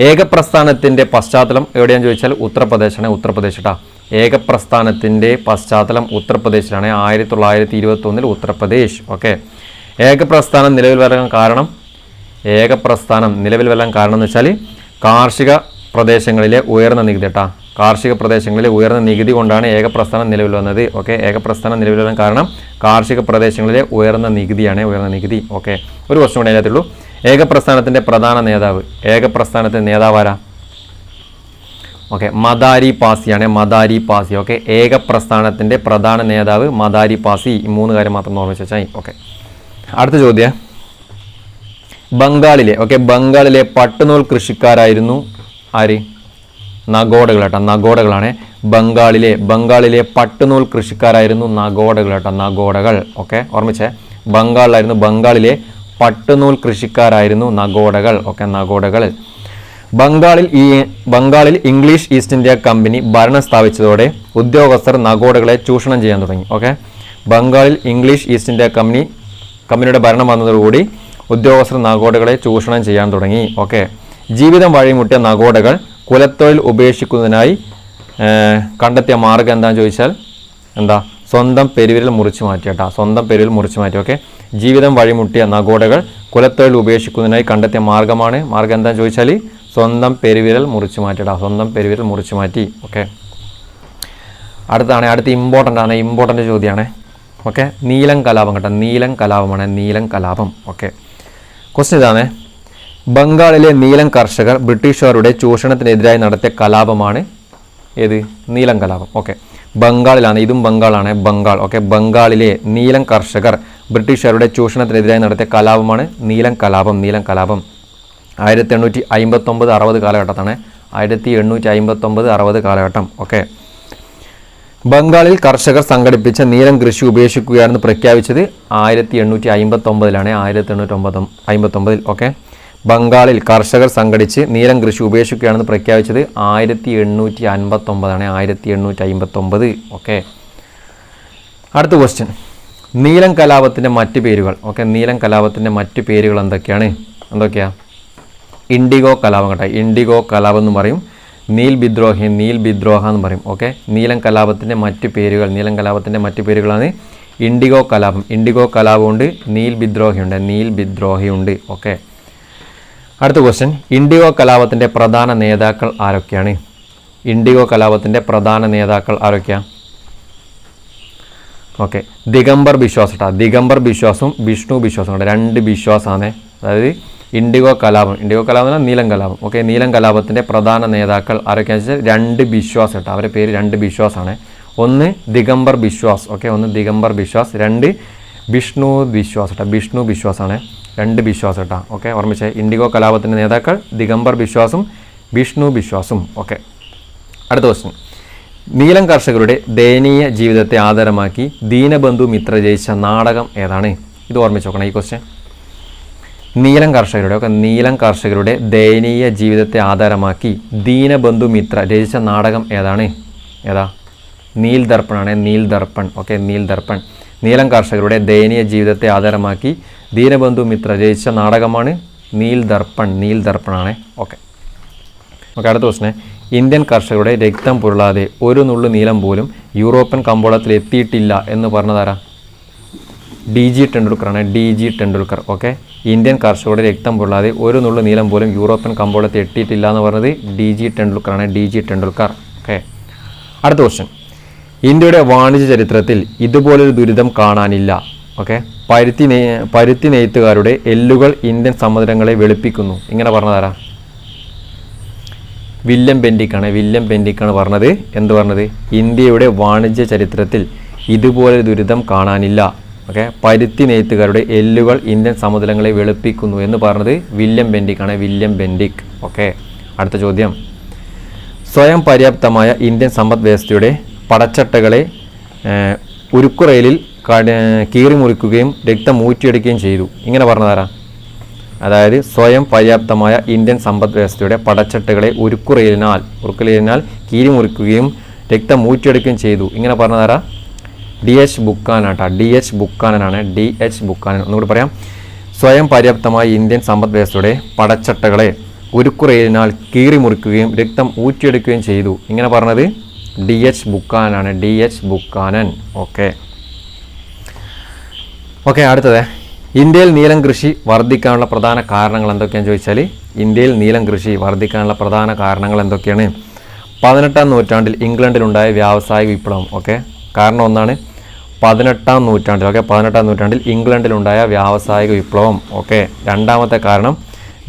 ഏകപ്രസ്ഥാനത്തിൻ്റെ പശ്ചാത്തലം എവിടെയാണെന്ന് ചോദിച്ചാൽ ഉത്തർപ്രദേശ് കേട്ടോ. ഏകപ്രസ്ഥാനത്തിൻ്റെ പശ്ചാത്തലം ഉത്തർപ്രദേശിലാണ്. 1921 ഉത്തർപ്രദേശ്. ഓക്കെ, ഏകപ്രസ്ഥാനം നിലവിൽ വരാൻ കാരണം എന്ന് വെച്ചാൽ കാർഷിക പ്രദേശങ്ങളിലെ ഉയർന്ന നികുതി കേട്ടോ. കാർഷിക പ്രദേശങ്ങളിലെ ഉയർന്ന നികുതി കൊണ്ടാണ് ഏകപ്രസ്ഥാനം നിലവിൽ വന്നത്. ഓക്കെ, ഏകപ്രസ്ഥാനം നിലവിൽ വരാൻ കാരണം കാർഷിക പ്രദേശങ്ങളിലെ ഉയർന്ന നികുതിയാണ്. ഓക്കെ, ഒരു ക്വസ്റ്റ്യൻ കൂടെ അതിനകത്തുള്ളൂ. ഏകപ്രസ്ഥാനത്തിൻ്റെ പ്രധാന നേതാവ്, ഏകപ്രസ്ഥാനത്തിൻ്റെ നേതാവ് ആരാ? ഓക്കെ, മദാരി പാസി. ഓക്കെ, ഏകപ്രസ്ഥാനത്തിൻ്റെ പ്രധാന നേതാവ് മദാരി പാസി. ഈ 3 കാര്യം മാത്രം ഓർമ്മിച്ച് വെച്ചാൽ. ഓക്കെ, അടുത്ത ചോദ്യം, ബംഗാളിലെ പട്ടുനൂൽ കൃഷിക്കാരായിരുന്നു ആര്? നഗോഡകൾ കേട്ടോ. നഗോഡകളാണ്. ബംഗാളിലെ പട്ടുനൂൽ കൃഷിക്കാരായിരുന്നു നഗോഡകൾ കേട്ടോ. നഗോഡകൾ. ഓക്കെ, ഓർമ്മിച്ചേ. ബംഗാളിലെ പട്ടുനൂൽ കൃഷിക്കാരായിരുന്നു നഗോഡകൾ. ഓക്കെ, നഗോഡകൾ. ബംഗാളിൽ ഇംഗ്ലീഷ് ഈസ്റ്റ് ഇന്ത്യ കമ്പനി ഭരണം സ്ഥാപിച്ചതോടെ ഉദ്യോഗസ്ഥർ നഗോഡകളെ ചൂഷണം ചെയ്യാൻ തുടങ്ങി. ഓക്കെ, ബംഗാളിൽ ഇംഗ്ലീഷ് ഈസ്റ്റ് ഇന്ത്യ കമ്പനിയുടെ ഭരണം വന്നതോടുകൂടി ഉദ്യോഗസ്ഥർ നഗോഡകളെ ചൂഷണം ചെയ്യാൻ തുടങ്ങി. ഓക്കെ, ജീവിതം വഴിമുട്ടിയ നഗോഡകൾ കുലത്തൊഴിൽ ഉപേക്ഷിക്കുന്നതിനായി കണ്ടെത്തിയ മാർഗം എന്താണെന്ന് ചോദിച്ചാൽ സ്വന്തം പെരുവിരൽ മുറിച്ചു മാറ്റി കേട്ടോ. സ്വന്തം പെരുവിരൽ മുറിച്ചു മാറ്റി. ഓക്കെ, ജീവിതം വഴിമുട്ടിയ നഗോഡകൾ കുലത്തൊഴിൽ ഉപേക്ഷിക്കുന്നതിനായി കണ്ടെത്തിയ മാർഗം എന്താണെന്ന് ചോദിച്ചാൽ സ്വന്തം പെരുവിരൽ മുറിച്ചു മാറ്റിയിടാം. സ്വന്തം പെരുവിരൽ മുറിച്ചു മാറ്റി. ഓക്കെ, അടുത്ത ഇമ്പോർട്ടൻ്റ് ചോദ്യമാണ്. ഓക്കെ, നീലം കലാപം കേട്ടോ. നീലം കലാപം. ഓക്കെ, ക്വസ്റ്റ്യൻ ഇതാണ്, ബംഗാളിലെ നീലം കർഷകർ ബ്രിട്ടീഷുകാരുടെ ചൂഷണത്തിനെതിരായി നടത്തിയ കലാപമാണ് ഏത്? നീലം കലാപം. ഓക്കെ, ബംഗാളിലാണ്. ഇതും ബംഗാളാണ്. ഓക്കെ, ബംഗാളിലെ നീലം കർഷകർ ബ്രിട്ടീഷുകാരുടെ ചൂഷണത്തിനെതിരായി നടത്തിയ കലാപമാണ് നീലം കലാപം. 1859-60 കാലഘട്ടത്താണ്. 1859-60 കാലഘട്ടം. ഓക്കെ, ബംഗാളിൽ കർഷകർ സംഘടിപ്പിച്ച നീലം കൃഷി ഉപേക്ഷിക്കുകയാണെന്ന് പ്രഖ്യാപിച്ചത് 1859-ലാണ്. 1859. ഓക്കെ, ബംഗാളിൽ കർഷകർ സംഘടിച്ച് നീലം കൃഷി ഉപേക്ഷിക്കുകയാണെന്ന് പ്രഖ്യാപിച്ചത് 1859-ലാണ്. 1859. ഓക്കെ, അടുത്ത ക്വസ്റ്റ്യൻ, നീലം കലാപത്തിൻ്റെ മറ്റ് പേരുകൾ. ഓക്കെ, നീലം കലാപത്തിൻ്റെ മറ്റ് പേരുകൾ എന്തൊക്കെയാ? ഇൻഡിഗോ കലാപം കേട്ടോ. ഇൻഡിഗോ കലാപം എന്ന് പറയും. നീൽ ബിദ്രോഹ എന്ന് പറയും. ഓക്കെ, നീലം കലാപത്തിൻ്റെ മറ്റ് പേരുകളാണ് ഇൻഡിഗോ കലാപമുണ്ട്, നീൽ ബിദ്രോഹയുണ്ട്. ഓക്കെ, അടുത്ത ക്വസ്റ്റ്യൻ, ഇൻഡിഗോ കലാപത്തിൻ്റെ പ്രധാന നേതാക്കൾ ആരൊക്കെയാണ്? ഓക്കെ, ദിഗംബർ ബിശ്വാസ് കേട്ടോ. ദിഗംബർ ബിശ്വാസും വിഷ്ണു ബിശ്വാസും കേട്ടോ. 2 ബിശ്വാസാണ്. അതായത് ഇൻഡിഗോ കലാപം എന്ന് പറഞ്ഞാൽ നീലം കലാപം. ഓക്കെ, നീലം കലാപത്തിൻ്റെ പ്രധാന നേതാക്കൾ ആരൊക്കെയാണെന്ന് വെച്ചാൽ 2 ബിശ്വാസ് കേട്ടോ. അവരുടെ പേര് 2 ബിശ്വാസാണ്. ഒന്ന് ദിഗംബർ ബിശ്വാസ്. ഓക്കെ, 2 ബിഷ്ണു ബിശ്വാസ് കേട്ടോ, ബിഷ്ണു ബിശ്വാസാണ്, 2 ബിശ്വാസ് കേട്ടോ. ഓക്കെ, ഓർമ്മിച്ചേ. ഇൻഡിഗോ കലാപത്തിൻ്റെ നേതാക്കൾ ദിഗംബർ ബിശ്വാസും ബിഷ്ണു ബിശ്വാസും. ഓക്കെ, അടുത്ത ക്വസ്റ്റ്യൻ. നീലം കർഷകരുടെ ദയനീയ ജീവിതത്തെ ആധാരമാക്കി ദീനബന്ധു മിത്ര രചിച്ച നാടകം ഏതാണ്? ഇത് ഓർമ്മിച്ച് നോക്കണം ഈ ക്വസ്റ്റ്യൻ. നീലം കർഷകരുടെ ദയനീയ ജീവിതത്തെ ആധാരമാക്കി ദീനബന്ധു മിത്ര രചിച്ച നാടകം ഏതാണ്? ഏതാ? നീൽ ദർപ്പണാണ്, നീൽ ദർപ്പൺ. ഓക്കെ, നീൽ ദർപ്പൺ. നീലം കർഷകരുടെ ദയനീയ ജീവിതത്തെ ആധാരമാക്കി ദീനബന്ധു മിത്ര രചിച്ച നാടകമാണ് നീൽ ദർപ്പൺ, നീൽ ദർപ്പണാണ്. ഓക്കെ, അടുത്ത ക്വസ്റ്റ്യൻ. ഇന്ത്യൻ കർഷകരുടെ രക്തം പുരളാതെ ഒരു നുള്ളു നീലം പോലും യൂറോപ്യൻ കമ്പോളത്തിൽ എത്തിയിട്ടില്ല എന്ന് പറഞ്ഞതാരാ? DG ടെണ്ടുൽക്കറാണ്, DG Tendulkar. Okay, Indian കർഷകരുടെ രക്തം പുരളാതെ ഒരു നുള്ളു നീലം പോലും യൂറോപ്യൻ കമ്പോളത്തിൽ എത്തിയിട്ടില്ല എന്ന് പറഞ്ഞത് DG ടെണ്ടുൽക്കറാണ്, DG ടെണ്ടുൽക്കർ. ഓക്കെ, അടുത്ത ക്വസ്റ്റ്യൻ. ഇന്ത്യയുടെ വാണിജ്യ ചരിത്രത്തിൽ ഇതുപോലൊരു ദുരിതം കാണാനില്ല. ഓക്കെ, പരുത്തി നെയ്ത്തുകാരുടെ എല്ലുകൾ ഇന്ത്യൻ സമുദ്രങ്ങളെ വെളുപ്പിക്കുന്നു. ഇങ്ങനെ പറഞ്ഞതാരാ? വില്യം ബെൻഡിക്കാണ് പറഞ്ഞത്. എന്ത് പറഞ്ഞത്? ഇന്ത്യയുടെ വാണിജ്യ ചരിത്രത്തിൽ ഇതുപോലൊരു ദുരിതം കാണാനില്ല. ഓക്കെ, പരുത്തി നെയ്ത്തുകാരുടെ എല്ലുകൾ ഇന്ത്യൻ സമുദ്രങ്ങളെ വെളുപ്പിക്കുന്നു എന്ന് പറഞ്ഞത് വില്യം ബെൻഡിക്. ഓക്കെ, അടുത്ത ചോദ്യം. സ്വയം പര്യാപ്തമായ ഇന്ത്യൻ സമ്പദ് വ്യവസ്ഥയുടെ പടച്ചട്ടകളെ ഉരുക്കുറയിലിൽ കീറി മുറിക്കുകയും രക്തം ഊറ്റിയെടുക്കുകയും ചെയ്തു. ഇങ്ങനെ പറഞ്ഞതാരാ? അതായത് സ്വയം പര്യാപ്തമായ ഇന്ത്യൻ സമ്പദ് വ്യവസ്ഥയുടെ പടച്ചട്ടകളെ ഉരുക്കുറയിലിനാൽ കീറി മുറിക്കുകയും രക്തം ഊറ്റിയെടുക്കുകയും ചെയ്തു. ഇങ്ങനെ പറഞ്ഞതാരാ? DH ബുക്കാനാണ്. DH Buchanan. ഒന്നുകൂടി പറയാം. സ്വയം പര്യാപ്തമായ ഇന്ത്യൻ സമ്പദ് വ്യവസ്ഥയുടെ പടച്ചട്ടകളെ ഉരുക്കുറയിലിനാൽ കീറി മുറിക്കുകയും രക്തം ഊറ്റിയെടുക്കുകയും ചെയ്തു. ഇങ്ങനെ പറഞ്ഞത് DH ബുക്കാനൻ. ഓക്കെ, അടുത്തത്. ഇന്ത്യയിൽ നീലം കൃഷി വർദ്ധിക്കാനുള്ള പ്രധാന കാരണങ്ങൾ എന്തൊക്കെയാണെന്ന് ചോദിച്ചാൽ, ഇന്ത്യയിൽ നീലം കൃഷി വർദ്ധിക്കാനുള്ള പ്രധാന കാരണങ്ങൾ എന്തൊക്കെയാണ്? 18ാം നൂറ്റാണ്ടിൽ ഇംഗ്ലണ്ടിലുണ്ടായ വ്യാവസായിക വിപ്ലവം. ഓക്കെ, കാരണം ഒന്നാണ് 18ാം നൂറ്റാണ്ടിൽ ഇംഗ്ലണ്ടിലുണ്ടായ വ്യാവസായിക വിപ്ലവം. ഓക്കെ, രണ്ടാമത്തെ കാരണം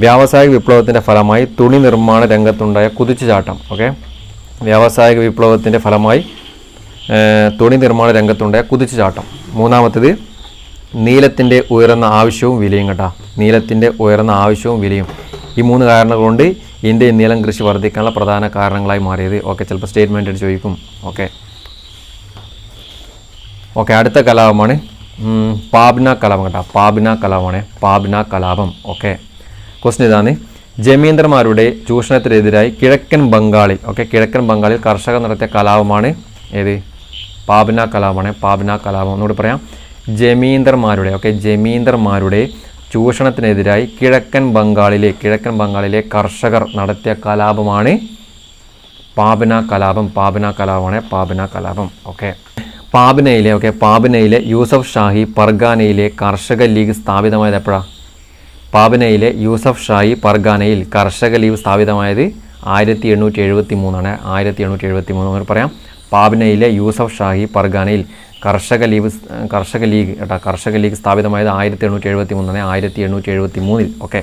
വ്യാവസായിക വിപ്ലവത്തിൻ്റെ ഫലമായി തുണി നിർമ്മാണ രംഗത്തുണ്ടായ കുതിച്ചുചാട്ടം. ഓക്കെ, വ്യാവസായിക വിപ്ലവത്തിൻ്റെ ഫലമായി തുണി നിർമ്മാണ രംഗത്തുണ്ടായ കുതിച്ചുചാട്ടം. മൂന്നാമത്തേത് നീലത്തിൻ്റെ ഉയർന്ന ആവശ്യവും വിലയും കേട്ടോ, നീലത്തിൻ്റെ ഉയർന്ന ആവശ്യവും വിലയും. ഈ 3 കാരണങ്ങൾ കൊണ്ട് ഇന്ത്യയിൽ നീലം കൃഷി വർദ്ധിക്കാനുള്ള പ്രധാന കാരണങ്ങളായി മാറിയത്. ഓക്കെ, ചിലപ്പോൾ സ്റ്റേറ്റ്മെൻറ്റ് ചോദിക്കും. ഓക്കെ, അടുത്ത കലാപമാണ് പാബ്ന കലാപം കേട്ടോ, പാബ്ന കലാപം. ഓക്കെ, ക്വസ്റ്റ്യൻ ഇതാണ്. ജമീന്ദർമാരുടെ ചൂഷണത്തിനെതിരായി കിഴക്കൻ ബംഗാളിൽ കർഷകർ നടത്തിയ കലാപമാണ് ഏത്? പാബ്ന കലാപം. ഒന്നുകൂടി പറയാം. ജമീന്ദർമാരുടെ ചൂഷണത്തിനെതിരായി കിഴക്കൻ ബംഗാളിലെ കർഷകർ നടത്തിയ കലാപമാണ് പാബ്ന കലാപം. ഓക്കെ, പാബ്നയിലെ യൂസഫ് ഷാഹി പർഗാനയിലെ കർഷക ലീഗ് സ്ഥാപിതമായത് എപ്പോഴാണ്? പാബ്നയിലെ യൂസഫ് ഷാഹി പർഗാനയിൽ കർഷക ലീഗ് സ്ഥാപിതമായത് 1873 1873 പറയാം. പാബ്നയിലെ യൂസഫ് ഷാഹി പർഗാനയിൽ കർഷക ലീഗ് സ്ഥാപിതമായത് 1873 1873. ഓക്കെ,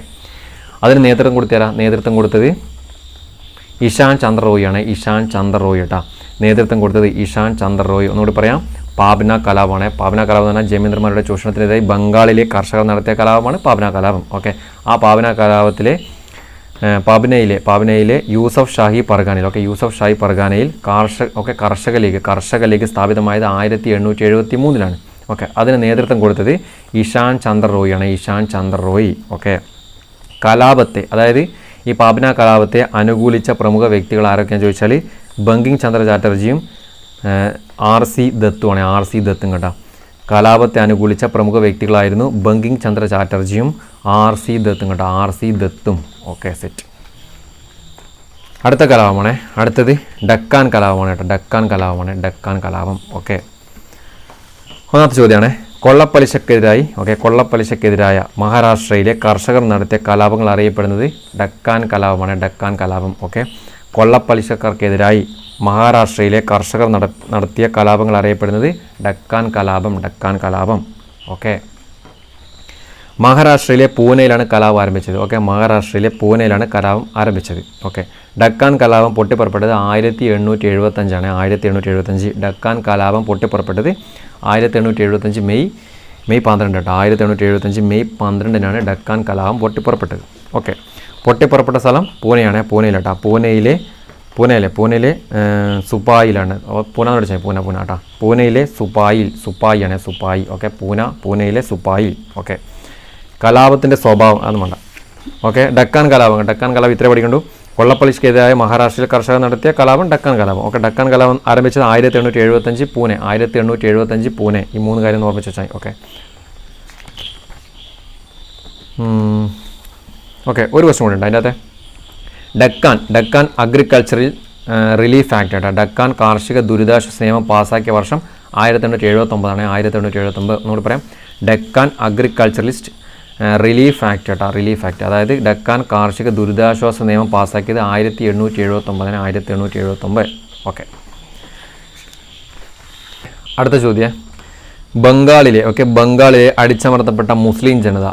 അതിന് നേതൃത്വം കൊടുത്തത് ഇഷാൻ ചന്ദ്ര റോയിയാണ്. നേതൃത്വം കൊടുത്തത് ഇഷാൻ ചന്ദ്ര റോയ്. ഒന്നുകൂടി പറയാം. പാബ്ന കലാപമാണ്. പാബ്ന കലാപം എന്ന് പറഞ്ഞാൽ ജമീന്ദർമാരുടെ ചൂഷണത്തിനെതിരായി ബംഗാളിലെ കർഷകർ നടത്തിയ കലാപമാണ് പാബ്ന കലാപം. ഓക്കെ, ആ പാബ്ന കലാപത്തിലെ പാബ്നയിലെ യൂസഫ് ഷാഹി പർഗാനയിൽ കർഷക ലീഗ് സ്ഥാപിതമായത് 1873. ഓക്കെ, അതിന് നേതൃത്വം കൊടുത്തത് ഇഷാൻ ചന്ദ്ര റോയ്. ഓക്കെ, കലാപത്തെ, അതായത് ഈ പാബ്ന കലാപത്തെ അനുകൂലിച്ച പ്രമുഖ വ്യക്തികൾ ആരൊക്കെയാണെന്ന് ചോദിച്ചാൽ ബങ്കിങ് ചന്ദ്ര ചാറ്റർജിയും RC ദത്തും കേട്ടോ. കലാപത്തെ അനുകൂലിച്ച പ്രമുഖ വ്യക്തികളായിരുന്നു ബങ്കിങ് ചന്ദ്ര ചാറ്റർജിയും RC ദത്തും. Okay, set. അടുത്ത കലാപമാണ്. അടുത്തത് ഡക്കാൻ കലാപമാണ് കേട്ടോ. ഡക്കാൻ കലാപം. ഓക്കെ, ഒന്നാമത്തെ ചോദ്യമാണ്. കൊള്ളപ്പലിശക്കെതിരായ മഹാരാഷ്ട്രയിലെ കർഷകർ നടത്തിയ കലാപങ്ങൾ അറിയപ്പെടുന്നത് ഡക്കാൻ കലാപം. ഓക്കെ, കൊള്ളപ്പലിശക്കാർക്കെതിരായി മഹാരാഷ്ട്രയിലെ കർഷകർ നടത്തിയ കലാപങ്ങൾ അറിയപ്പെടുന്നത് ഡക്കാൻ കലാപം. ഓക്കെ, മഹാരാഷ്ട്രയിലെ പൂനെയിലാണ് കലാപം ആരംഭിച്ചത്. കലാപം ആരംഭിച്ചത്. ഓക്കെ, ഡക്കാൻ കലാപം പൊട്ടിപ്പുറപ്പെട്ടത് 1875 1875. ഡക്കാൻ കലാപം പൊട്ടിപ്പുറപ്പെട്ടത് 1875 മെയ് മെയ് 12 കേട്ടോ 1875 മെയ് 12-നാണ് ഡക്കാൻ കലാപം പൊട്ടിപ്പുറപ്പെട്ടത്. ഓക്കെ, പൊട്ടിപ്പുറപ്പെട്ട സ്ഥലം പൂനെയാണ്. പൂനെയിലാട്ടോ, പൂനെയിലെ സുപ്പായിലാണ്. പൂന എന്ന് വിളിച്ചാൽ പൂന കേട്ടോ. പൂനെയിലെ സുപ്പായിയാണ് സുപ്പായി. ഓക്കെ, പൂനെയിലെ സുപ്പായിൽ. ഓക്കെ, കലാപത്തിൻ്റെ സ്വഭാവം അതൊന്നും വേണ്ട. ഓക്കെ, ഡക്കാൻ കലാപം ഇത്ര പഠിക്കണ്ടു. കൊള്ളപ്പലിശക്കെതിരായ മഹാരാഷ്ട്രയിൽ കർഷകർ നടത്തിയ കലാപം ഡക്കാൻ കലാപം. ഓക്കെ, ഡക്കാൻ കലാപം ആരംഭിച്ചത് 1875 പൂനെ. 1875 പൂനെ. ഈ 3 കാര്യം ഓർമ്മിച്ച് വെച്ചാൽ. ഓക്കെ, ഒരു ക്വസ്റ്റ്യൻ കൂടി ഉണ്ട് അതിൻ്റെ അകത്തെ. ഡക്കാൻ അഗ്രികൾച്ചറൽ റിലീഫ് ആക്ട് കേട്ടോ. ഡക്കാൻ കാർഷിക ദുരിതാശ്വാസ നിയമം പാസ്സാക്കിയ വർഷം 1879 ആണ്. 1879 ഒന്നുകൂടി പറയാം. ഡക്കാൻ അഗ്രികൾച്ചറലിസ്റ്റ് റിലീഫ് ആക്ട് കേട്ടോ. റിലീഫ് ആക്ട്, അതായത് ഡക്കാൻ കാർഷിക ദുരിതാശ്വാസ നിയമം പാസ്സാക്കിയത് 1879 ആണ്. 1879. ഓക്കെ, അടുത്ത ചോദ്യം. ബംഗാളിലെ അടിച്ചമർത്തപ്പെട്ട മുസ്ലിം ജനത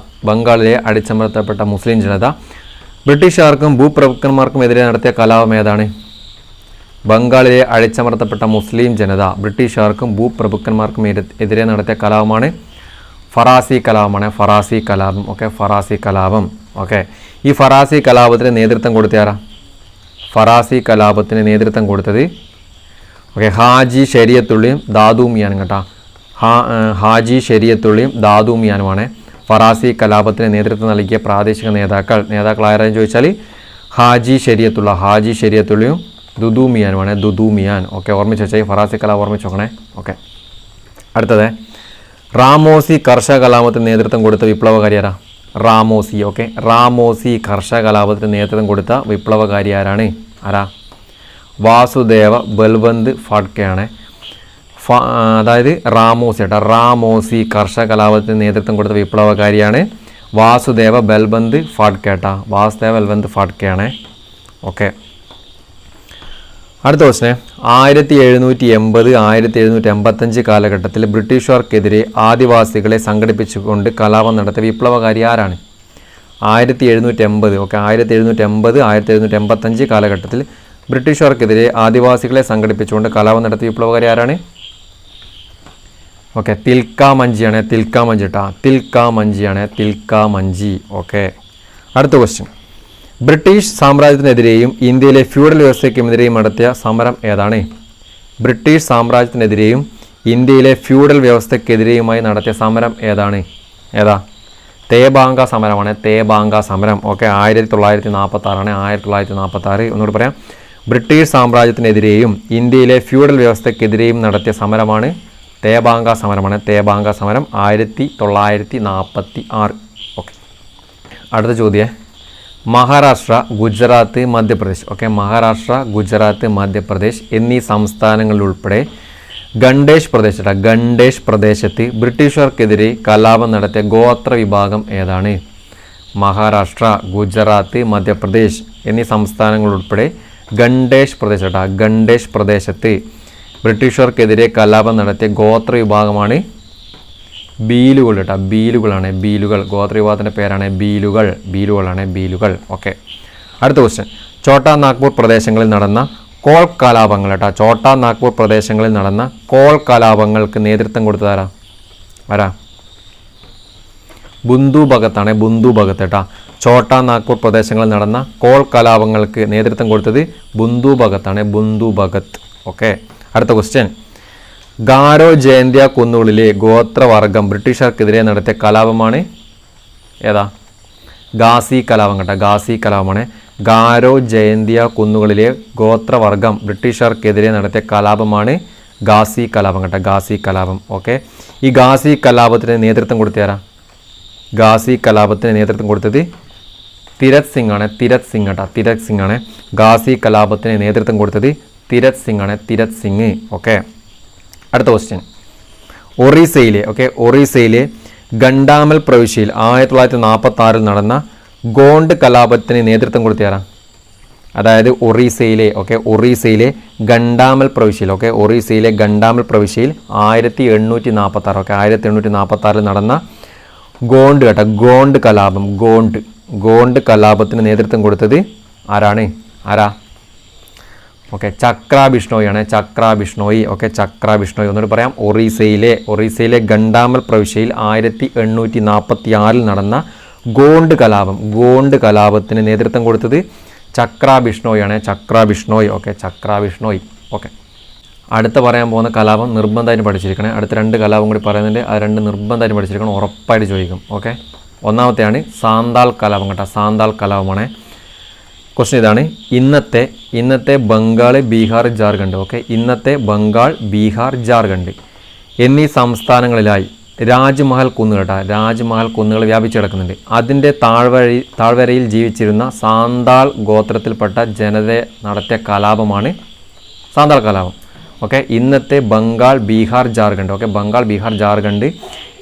ബ്രിട്ടീഷുകാർക്കും ഭൂപ്രഭുക്കന്മാർക്കും എതിരെ നടത്തിയ കലാപം ഏതാണ്? ബംഗാളിലെ അടിച്ചമർത്തപ്പെട്ട മുസ്ലിം ജനത ബ്രിട്ടീഷുകാർക്കും ഭൂപ്രഭുക്കന്മാർക്കും എതിരെ നടത്തിയ കലാപമാണ് ഫറാസി കലാപമാണ്. ഫറാസി കലാപം. ഓക്കെ, ഫറാസി കലാപം. ഓക്കെ, ഈ ഫറാസി കലാപത്തിന് നേതൃത്വം കൊടുത്തയാരാ? ഫറാസി കലാപത്തിന് നേതൃത്വം കൊടുത്തത് ഹാജി ശരിയത്തുള്ളിയും ദാദൂമിയാനും കേട്ടോ. ഹാജി ശരിയത്തുള്ളിയും ദാദൂമിയാനുമാണ് ഫറാസി കലാപത്തിന് നേതൃത്വം നൽകിയ പ്രാദേശിക നേതാക്കൾ ആരാന്ന് ചോദിച്ചാൽ ഹാജി ശരിയത്തുള്ളിയും ദുദൂമിയാനുമാണ്. ദുദൂമിയാൻ. ഓക്കെ, ഓർമ്മിച്ച് വെച്ചാൽ ഫറാസി കലാപം ഓർമ്മിച്ച് നോക്കണേ. ഓക്കെ, അടുത്തത് റാമോസി കർഷക കലാപത്തിന് നേതൃത്വം കൊടുത്ത വിപ്ലവകാരി ആരാ? റാമോസി. ഓക്കെ, റാമോസി കർഷക കലാപത്തിന് നേതൃത്വം കൊടുത്ത വിപ്ലവകാരി ആരാണ്? വാസുദേവ ബൽവന്ത് ഫാഡ്കെയാണ്. അതായത് റാമോസി കർഷക കലാപത്തിന് നേതൃത്വം കൊടുത്ത വിപ്ലവകാരിയാണ് വാസുദേവ ബൽവന്ത് ഫാഡ്കെയാണ്. ഓക്കെ, അടുത്ത ക്വസ്റ്റ്യൻ. 1780-1785 കാലഘട്ടത്തിൽ ബ്രിട്ടീഷുകാർക്കെതിരെ ആദിവാസികളെ സംഘടിപ്പിച്ചുകൊണ്ട് കലാപം നടത്തിയ വിപ്ലവകാരി ആരാണ്? 1780. ഓക്കെ, 1780-1785 കാലഘട്ടത്തിൽ ബ്രിട്ടീഷുകാർക്കെതിരെ ആദിവാസികളെ സംഘടിപ്പിച്ചുകൊണ്ട് കലാപം നടത്തിയ വിപ്ലവകാരി ആരാണ്? ഓക്കെ, തിൽക്കാമഞ്ചിയാണ്. തിൽക്കാമഞ്ചി. ഓക്കെ, അടുത്ത ക്വസ്റ്റ്യൻ. ബ്രിട്ടീഷ് സാമ്രാജ്യത്തിനെതിരെയും ഇന്ത്യയിലെ ഫ്യൂഡൽ വ്യവസ്ഥയ്ക്കുമെതിരെയും നടത്തിയ സമരം ഏതാണ്? ബ്രിട്ടീഷ് സാമ്രാജ്യത്തിനെതിരെയും ഇന്ത്യയിലെ ഫ്യൂഡൽ വ്യവസ്ഥയ്ക്കെതിരെയുമായി നടത്തിയ സമരം ഏതാണ്? തേബാങ്ക സമരമാണ്. തേബാങ്ക സമരം. ഓക്കെ, 1946 ആണ്. 1946. ഒന്നുകൂടി പറയാം. ബ്രിട്ടീഷ് സാമ്രാജ്യത്തിനെതിരെയും ഇന്ത്യയിലെ ഫ്യൂഡൽ വ്യവസ്ഥയ്ക്കെതിരെയും നടത്തിയ സമരമാണ് തേബാങ്ക സമരമാണ്. തേബാങ്ക സമരം 1946. ഓക്കെ, അടുത്ത ചോദ്യം. മഹാരാഷ്ട്ര, ഗുജറാത്ത്, മധ്യപ്രദേശ്. ഓക്കെ, മഹാരാഷ്ട്ര, ഗുജറാത്ത്, മധ്യപ്രദേശ് എന്നീ സംസ്ഥാനങ്ങളിലുൾപ്പെടെ ഗണ്ടേഷ് പ്രദേശത്ത് ബ്രിട്ടീഷുകാർക്കെതിരെ കലാപം നടത്തിയ ഗോത്ര വിഭാഗം ഏതാണ്? മഹാരാഷ്ട്ര, ഗുജറാത്ത്, മധ്യപ്രദേശ് എന്നീ സംസ്ഥാനങ്ങളുൾപ്പെടെ ഗണ്ടേഷ് പ്രദേശത്ത് ബ്രിട്ടീഷുകാർക്കെതിരെ കലാപം നടത്തിയ ഗോത്ര വിഭാഗമാണ് ബീലുകൾ കേട്ടോ. ബീലുകളാണ്. ഗോത്ര വിഭാഗത്തിൻ്റെ പേരാണ് ബീലുകളാണ്. ഓക്കെ, അടുത്ത ക്വസ്റ്റ്യൻ. ഛോട്ടാ നാഗ്പൂർ പ്രദേശങ്ങളിൽ നടന്ന കോൾ കലാപങ്ങൾ കേട്ടോ. ഛോട്ടാ നാഗ്പൂർ പ്രദേശങ്ങളിൽ നടന്ന കോൾ കലാപങ്ങൾക്ക് നേതൃത്വം കൊടുത്തതാരാ? ബുന്ദു ഭഗത്താണ്. കേട്ടോ. ഛോട്ടാ നാഗ്പൂർ പ്രദേശങ്ങളിൽ നടന്ന കോൾ കലാപങ്ങൾക്ക് നേതൃത്വം കൊടുത്തത് ബുന്ദു ഭഗത്ത്. ഓക്കെ, അടുത്ത ക്വസ്റ്റ്യൻ. ഗാരോ ജയന്ത്യ കുന്നുകളിലെ ഗോത്രവർഗം ബ്രിട്ടീഷുകാർക്കെതിരെ നടത്തിയ കലാപമാണ് ഗാസി കലാപം കേട്ടോ. ഗാസി കലാപമാണ്. ഗാരോ ജയന്ത്യ കുന്നുകളിലെ ഗോത്രവർഗം ബ്രിട്ടീഷുകാർക്കെതിരെ നടത്തിയ കലാപമാണ് ഗാസി കലാപം കേട്ടോ. ഗാസി കലാപം. ഓക്കെ, ഈ ഗാസി കലാപത്തിന് നേതൃത്വം കൊടുത്തയാരാ? ഗാസി കലാപത്തിന് നേതൃത്വം കൊടുത്തത് തിരത് സിംഗ് ആണ്. തിരത് സിംഗ് ആണ്. ഗാസി കലാപത്തിന് നേതൃത്വം കൊടുത്തത് തിരത് സിംഗ്. ഓക്കെ, അടുത്ത ക്വസ്റ്റ്യൻ. ഒറീസയിലെ ഗണ്ടാമൽ പ്രവിശ്യയിൽ 1946 നടന്ന ഗോണ്ട് കലാപത്തിന് നേതൃത്വം കൊടുത്തയാരാ? അതായത് ഒറീസയിലെ ഗണ്ടാമൽ പ്രവിശ്യയിൽ 1846 നടന്ന ഗോണ്ട് കലാപത്തിന് നേതൃത്വം കൊടുത്തത് ആരാണ്? ഓക്കെ, ചക്ര ബിഷ്ണോയിയാണ്, ചക്ര ബിഷ്ണോയി. ഓക്കെ, ചക്ര ബിഷ്ണോയി. ഒന്നുകൂടി പറയാം, ഒറീസയിലെ ഗണ്ടാമൽ പ്രവിശ്യയിൽ 1846 നടന്ന ഗോണ്ട് കലാപത്തിന് നേതൃത്വം കൊടുത്തത് ചക്ര ബിഷ്ണോയിയാണ്, ചക്ര ബിഷ്ണോയ്. ഓക്കെ, ചക്ര ബിഷ്ണോയ്. ഓക്കെ, അടുത്ത പറയാൻ പോകുന്ന കലാപം നിർബന്ധമായിട്ട് പഠിച്ചിരിക്കണേ. അടുത്ത 2 കലാപം കൂടി പറയുന്നുണ്ട്, അത് 2 നിർബന്ധമായിട്ട് പഠിച്ചിരിക്കണം, ഉറപ്പായിട്ട് ചോദിക്കും. ഓക്കെ, ഒന്നാമത്തെയാണ് സാന്താൾ കലാപം കേട്ടോ, സാന്താൾ കലാപമാണ്. ക്വസ്റ്റ്യൻ ഇതാണ്, ഇന്നത്തെ ബംഗാൾ, ബീഹാർ, ജാർഖണ്ഡ്. ഓക്കെ, ഇന്നത്തെ ബംഗാൾ, ബീഹാർ, ജാർഖണ്ഡ് എന്നീ സംസ്ഥാനങ്ങളിലായി രാജ്മഹൽ കുന്ന് കേട്ടോ, രാജ്മഹൽ കുന്നുകൾ വ്യാപിച്ചു കിടക്കുന്നുണ്ട്. അതിൻ്റെ താഴ്വരയിൽ ജീവിച്ചിരുന്ന സാന്താൾ ഗോത്രത്തിൽപ്പെട്ട ജനത നടത്തിയ കലാപമാണ് സാന്താൾ കലാപം. ഓക്കെ, ഇന്നത്തെ ബംഗാൾ, ബീഹാർ, ജാർഖണ്ഡ്. ഓക്കെ, ബംഗാൾ, ബീഹാർ, ജാർഖണ്ഡ്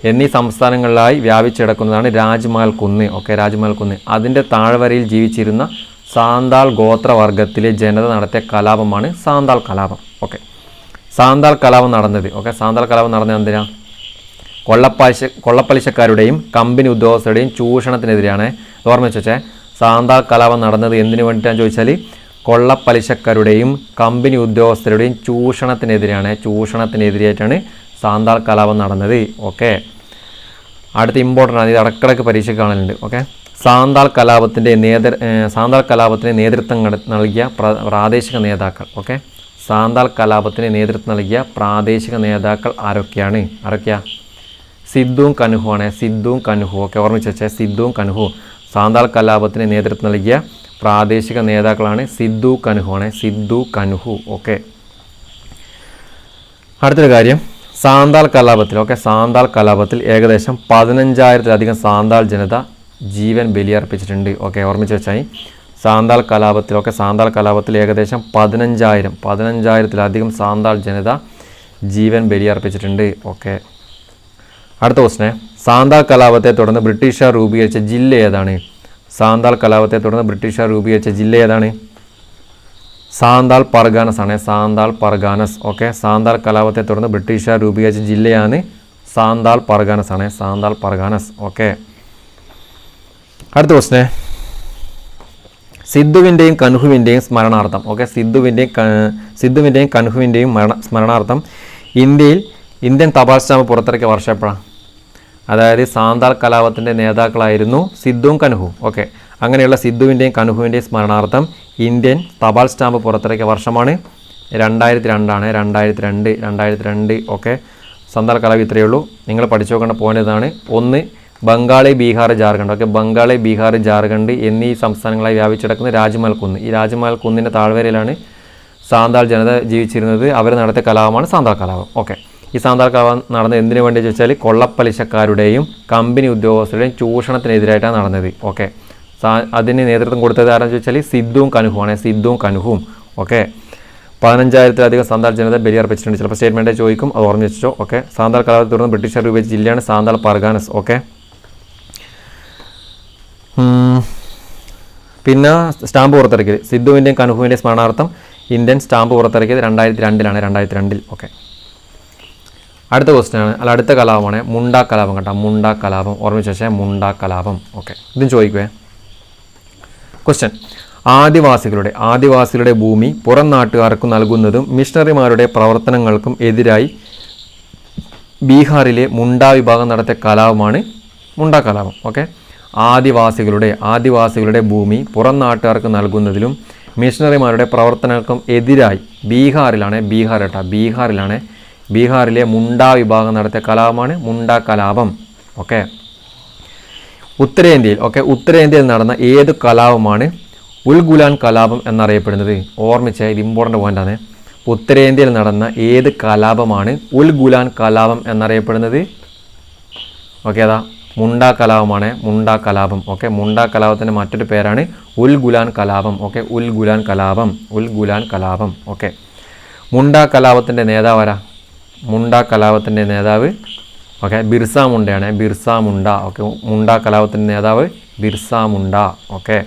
എന്നീ സംസ്ഥാനങ്ങളിലായി വ്യാപിച്ചു കിടക്കുന്നതാണ് രാജ്മഹൽ കുന്ന്. ഓക്കെ, രാജ്മഹൽ കുന്ന്. അതിൻ്റെ താഴ്വരയിൽ ജീവിച്ചിരുന്ന സാന്താൾ ഗോത്രവർഗത്തിലെ ജനത നടത്തിയ കലാപമാണ് സാന്താൾ കലാപം. ഓക്കെ, സാന്താൾ കലാപം നടന്നത്. ഓക്കെ, സാന്താൾ കലാപം നടന്നത് എന്തിനാ? കൊള്ളപ്പലിശക്കാരുടെയും കമ്പനി ഉദ്യോഗസ്ഥരുടെയും ചൂഷണത്തിനെതിരെയാണ്. ഓർമ്മ വെച്ചേ, സാന്താൾ കലാപം നടന്നത് എന്തിനു വേണ്ടിയിട്ടാണ് ചോദിച്ചാൽ കൊള്ളപ്പലിശക്കാരുടെയും കമ്പനി ഉദ്യോഗസ്ഥരുടെയും ചൂഷണത്തിനെതിരെയായിട്ടാണ് സാന്താൾ കലാപം നടന്നത്. ഓക്കെ, അടുത്ത ഇമ്പോർട്ടൻ്റ് ആണ്, ഇത് ഇടക്കിടക്ക് പരീക്ഷയ്ക്ക് കാണലുണ്ട്. ഓക്കെ, സാന്താൾ കലാപത്തിന് നേതൃത്വം നൽകിയ പ്രാദേശിക നേതാക്കൾ. ഓക്കെ, സാന്താൾ കലാപത്തിന് നേതൃത്വം നൽകിയ പ്രാദേശിക നേതാക്കൾ ആരൊക്കെയാ? സിദ്ധുവും കനുഹു ആണ്, സിദ്ധുവും കനുഹു. ഓക്കെ, ഓർമ്മിച്ച് വെച്ചേ, സിദ്ധുവും കനുഹു. സാന്താൾ കലാപത്തിന് നേതൃത്വം നൽകിയ പ്രാദേശിക നേതാക്കളാണ് സിദ്ധു കനുഹു ആണ്, സിദ്ധു കനുഹു. ഓക്കെ, അടുത്തൊരു കാര്യം, സാന്താൾ കലാപത്തിൽ. ഓക്കെ, സാന്താൾ കലാപത്തിൽ ഏകദേശം 15,000-ലധികം സാന്താൾ ജനത ജീവൻ ബലിയർപ്പിച്ചിട്ടുണ്ട്. ഓക്കെ, ഓർമ്മിച്ച് വെച്ചാൽ സാന്താൾ കലാപത്തിൽ. ഓക്കെ, സാന്താൾ കലാപത്തിൽ ഏകദേശം 15,000-ലധികം സാന്താൾ ജനത ജീവൻ ബലിയർപ്പിച്ചിട്ടുണ്ട്. ഓക്കെ, അടുത്ത ക്വസ്റ്റ്യൻ, സാന്താൾ കലാപത്തെ തുടർന്ന് ബ്രിട്ടീഷുകാർ രൂപീകരിച്ച ജില്ല ഏതാണ്? സാന്താൾ കലാപത്തെ തുടർന്ന് ബ്രിട്ടീഷുകാർ രൂപീകരിച്ച ജില്ല ഏതാണ്? സാന്താൾ പർഗാനസ് ആണ്, സാന്താൾ പർഗാനസ്. ഓക്കെ, സാന്താൾ കലാപത്തെ തുടർന്ന് ബ്രിട്ടീഷുകാർ രൂപീകരിച്ച ജില്ലയാണ് സാന്താൾ പർഗാനസ് ആണ്, സാന്താൾ പർഗാനസ്. ഓക്കെ, അടുത്ത ക്വസ്റ്റ്യൻ, സിദ്ധുവിൻ്റെയും കനുഹുവിൻ്റെയും സ്മരണാർത്ഥം. ഓക്കെ, സിദ്ധുവിൻ്റെയും കനുഹുവിൻ്റെയും സ്മരണാർത്ഥം ഇന്ത്യൻ തപാൽ സ്റ്റാമ്പ് പുറത്തിറക്കിയ വർഷം എപ്പോഴാണ്? അതായത് സാന്താൾ കലാപത്തിൻ്റെ നേതാക്കളായിരുന്നു സിദ്ധുവും കനുഹുവും. ഓക്കെ, അങ്ങനെയുള്ള സിദ്ധുവിൻ്റെയും കനുഹുവിൻ്റെയും സ്മരണാർത്ഥം ഇന്ത്യൻ തപാൽ സ്റ്റാമ്പ് പുറത്തിറക്കിയ വർഷമാണ് 2002 ആണ്, 2002. ഓക്കെ, സാന്താൾ കലാപം ഇത്രയേ ഉള്ളൂ. നിങ്ങൾ പഠിച്ചു നോക്കേണ്ട പോയിന്റ് ഇതാണ്. 1, ബംഗാൾ, ബീഹാർ, ജാർഖണ്ഡ്. ഓക്കെ, ബംഗാൾ, ബീഹാർ, ജാർഖണ്ഡ് എന്നീ സംസ്ഥാനങ്ങളായി വ്യാപിച്ചിടക്കുന്ന രാജ്മഹൽ കുന്ന്. ഈ രാജ്മഹൽ കുന്നിൻ്റെ താഴ്വരയിലാണ് സാന്താൾ ജനത ജീവിച്ചിരുന്നത്. അവർ നടത്തിയ കലാപമാണ് സാന്താൾ കലാപം. ഓക്കെ, ഈ സാന്താൾ കലാപം നടന്നത് എന്തിനു വേണ്ടി ചോദിച്ചാൽ കൊള്ളപ്പലിശക്കാരുടെയും കമ്പനി ഉദ്യോഗസ്ഥരുടെയും ചൂഷണത്തിനെതിരായിട്ടാണ് നടന്നത്. ഓക്കെ, അതിന് നേതൃത്വം കൊടുത്തത് ആരെന്ന് ചോദിച്ചാൽ സിദ്ധുവും കനുഹുവാണ്, സിദ്ധുവും കനുഹുവും. ഓക്കെ, 15,000-ലധികം സാന്താൾ ജനത ബലിയർപ്പിച്ചിട്ടുണ്ട്. ചിലപ്പോൾ സ്റ്റേറ്റ്മെൻറ്റ് ചോദിക്കും, അത് ഓർമ്മ വെച്ചോ. ഓക്കെ, സാന്താൾ കലാപത്തെ തുടർന്ന് ബ്രിട്ടീഷുകാർ രൂപീകരിച്ച ജില്ലയാണ് സാന്താൾ പർഗാനസ്. ഓക്കെ, പിന്നെ സ്റ്റാമ്പ് പുറത്തിറക്കിയത് സിദ്ധുവിൻ്റെയും കനുഹുവിൻ്റെയും സ്മരണാർത്ഥം ഇന്ത്യൻ സ്റ്റാമ്പ് പുറത്തിറക്കിയത് 2002 2002. ഓക്കെ, അടുത്ത ക്വസ്റ്റ്യൻ ആണ്, അടുത്ത കലാപമാണ് മുണ്ട കലാപം കേട്ടോ, മുണ്ട കലാപം. ഓർമ്മിച്ച് വെച്ചാൽ മുണ്ട കലാപം. ഓക്കെ, ഇതും ചോദിക്കുവേ. ക്വസ്റ്റ്യൻ, ആദിവാസികളുടെ ഭൂമി പുറം നാട്ടുകാർക്ക് നൽകുന്നതും മിഷണറിമാരുടെ പ്രവർത്തനങ്ങൾക്കും എതിരായി ബീഹാറിലെ മുണ്ട വിഭാഗം നടത്തിയ കലാപമാണ് മുണ്ട കലാപം. ഓക്കെ, ആദിവാസികളുടെ ഭൂമി പുറം നാട്ടുകാർക്ക് നൽകുന്നതിലും മിഷണറിമാരുടെ പ്രവർത്തനങ്ങൾക്കും എതിരായി ബീഹാറിലെ മുണ്ട വിഭാഗം നടത്തിയ കലാപമാണ് മുണ്ട കലാപം. ഓക്കെ, ഉത്തരേന്ത്യയിൽ നടന്ന ഏത് കലാപമാണ് ഉൽഗുലാൻ കലാപം എന്നറിയപ്പെടുന്നത്? ഓർമ്മിച്ച ഇത് ഇമ്പോർട്ടൻ്റ് പോയിൻ്റാണ്. ഉത്തരേന്ത്യയിൽ നടന്ന ഏത് കലാപമാണ് ഉൽഗുലാൻ കലാപം എന്നറിയപ്പെടുന്നത്? ഓക്കെ, അതാ മുണ്ട കലാപമാണ്, മുണ്ട കലാപം. ഓക്കെ, മുണ്ട കലാപത്തിൻ്റെ മറ്റൊരു പേരാണ് ഉൽഗുലാൻ കലാപം. ഓക്കെ, ഉൽഗുലാൻ കലാപം. ഓക്കെ, മുണ്ട കലാപത്തിൻ്റെ നേതാവ് ആരാ? മുണ്ട കലാപത്തിൻ്റെ നേതാവ് ഓക്കെ ബിർസ മുണ്ടയാണ്, ബിർസ മുണ്ട. ഓക്കെ, മുണ്ട കലാപത്തിൻ്റെ നേതാവ് ബിർസ മുണ്ട. ഓക്കെ,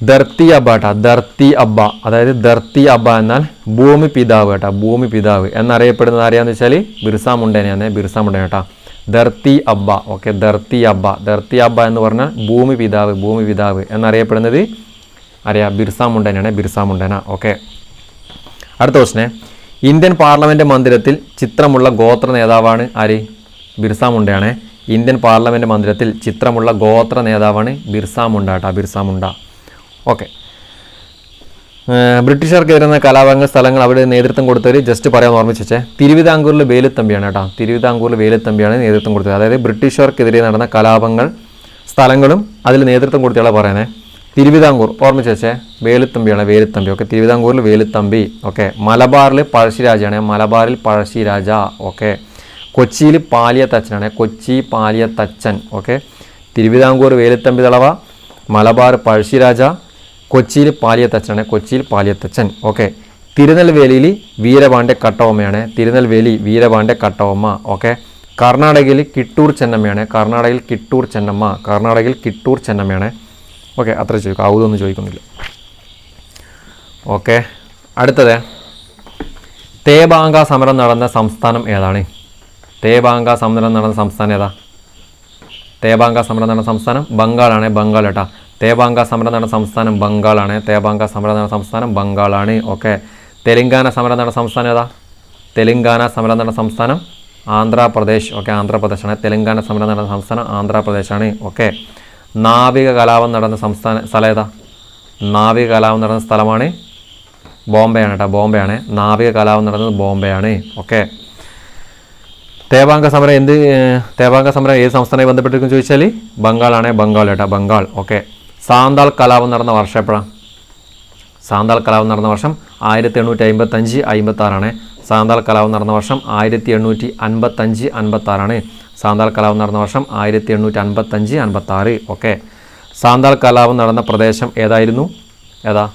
ധർത്തി അബ്ബ കേട്ടോ, ധർത്തി അബ്ബ, അതായത് ധർത്തി അബ്ബ എന്നാൽ ഭൂമി പിതാവ് കേട്ടോ, ഭൂമി പിതാവ് എന്നറിയപ്പെടുന്നത് ആരെയാന്ന് വെച്ചാൽ ബിർസ മുണ്ടേനെയാണ്, ബിർസ മുണ്ടേനെ കേട്ടോ. ധർത്തി അബ്ബ. ഓക്കെ, ധർത്തി അബ്ബ എന്ന് പറഞ്ഞാൽ ഭൂമി പിതാവ് എന്നറിയപ്പെടുന്നത് അറിയാം, ബിർസ മുണ്ടനാണ്, ബിർസ മുണ്ടന. ഓക്കെ, അടുത്ത ക്വസ്റ്റ്യൻ. ഇന്ത്യൻ പാർലമെൻറ്റ് മന്ദിരത്തിൽ ചിത്രമുള്ള ഗോത്ര നേതാവാണ് ആര്? ബിർസ മുണ്ടയാണ്. ഇന്ത്യൻ പാർലമെൻറ്റ് മന്ദിരത്തിൽ ചിത്രമുള്ള ഗോത്ര നേതാവാണ് ബിർസ മുണ്ട കേട്ടോ, ബിർസ മുണ്ട. ഓക്കെ, ബ്രിട്ടീഷുകാർക്കെതിരെ കലാപങ്ങൾ സ്ഥലങ്ങൾ അവിടെ നേതൃത്വം കൊടുത്തവർ ജസ്റ്റ് പറയാൻ ഓർമ്മിച്ച് വെച്ചേ. തിരുവിതാംകൂറിൽ വേലുത്തമ്പിയാണ് കേട്ടോ, തിരുവിതാംകൂറിൽ വേലുത്തമ്പിയാണ് നേതൃത്വം കൊടുത്തത്. അതായത് ബ്രിട്ടീഷുകാർക്കെതിരെ നടന്ന കലാപങ്ങൾ സ്ഥലങ്ങളും അതിൽ നേതൃത്വം കൊടുത്തയാളെ പറയുന്നത്. തിരുവിതാംകൂർ ഓർമ്മിച്ച് വെച്ചേ, വേലുത്തമ്പിയാണ്, വേലുത്തമ്പി. ഓക്കെ, തിരുവിതാംകൂറിൽ വേലുത്തമ്പി. ഓക്കെ, മലബാറിൽ പഴശ്ശിരാജയാണ്, മലബാറിൽ പഴശ്ശിരാജ. ഓക്കെ, കൊച്ചിയിൽ പാലിയത്തച്ഛനാണ്, കൊച്ചി പാലിയത്തച്ഛൻ. ഓക്കെ, തിരുവിതാംകൂർ വേലുത്തമ്പി തളവ, മലബാർ പഴശ്ശിരാജ, കൊച്ചിയിൽ പാലിയത്തച്ഛനാണ്, കൊച്ചിയിൽ പാലിയത്തച്ഛൻ. ഓക്കെ, തിരുനെൽവേലിയിൽ വീരപാണ്ഡ്യ കട്ടബൊമ്മയാണ്, തിരുനെൽവേലി വീരപാണ്ഡ്യ കട്ടബൊമ്മ. ഓക്കെ, കർണാടകയിൽ കിട്ടൂർ ചെന്നമ്മയാണ്, കർണാടകയിൽ കിട്ടൂർ ചെന്നമ്മ, കർണാടകയിൽ കിട്ടൂർ ചെന്നമ്മയാണ്. ഓക്കെ, അത്ര ചോദിക്കും, ഔതൊന്നും ചോദിക്കുന്നില്ല. ഓക്കെ, അടുത്തത്. തേബാങ്ക സമരം നടന്ന സംസ്ഥാനം ഏതാണ്? തേബാങ്ക സമരം നടന്ന സംസ്ഥാനം ഏതാ? തേബാങ്ക സമരം നടന്ന സംസ്ഥാനം ബംഗാളാണ്, ബംഗാൾ കേട്ടോ. തേബാങ്ക സമരം നടന്ന സംസ്ഥാനം ബംഗാളാണ്, തേബാങ്ക സമരം നടന്ന സംസ്ഥാനം ബംഗാളാണ്. ഓക്കെ, തെലങ്കാന സമരം നടന്ന സംസ്ഥാനം ഏതാ? തെലങ്കാന സമരം നടന്ന സംസ്ഥാനം ആന്ധ്രാപ്രദേശ്. ഓക്കെ, ആന്ധ്രാപ്രദേശാണ്. തെലങ്കാന സമരം നടന്ന സംസ്ഥാനം ആന്ധ്രാപ്രദേശാണ്. ഓക്കെ, നാവിക കലാപം നടന്ന സ്ഥലം ഏതാ? നാവിക കലാപം നടന്ന സ്ഥലമാണ് ബോംബെയാണ് കേട്ടോ, ബോംബെയാണ്. നാവിക കലാപം നടന്നത് ബോംബെയാണ്. ഓക്കെ, തേബാങ്ക സമരം തേബാങ്ക സമരം ഏത് സംസ്ഥാനമായി ബന്ധപ്പെട്ടിരിക്കും ചോദിച്ചാൽ ബംഗാളാണ്, ബംഗാൾ കേട്ടോ, ബംഗാൾ. ഓക്കെ, സാന്താൾ കലാപം നടന്ന വർഷം എപ്പോഴാണ്? സാന്താൾ കലാപം നടന്ന വർഷം 1855-56. സാന്താൾ കലാപം നടന്ന വർഷം 1855-56. സാന്താൾ കലാപം നടന്ന വർഷം 1855-56. ഓക്കെ, സാന്താൾ കലാപം നടന്ന പ്രദേശം ഏതായിരുന്നു? ഏതാ?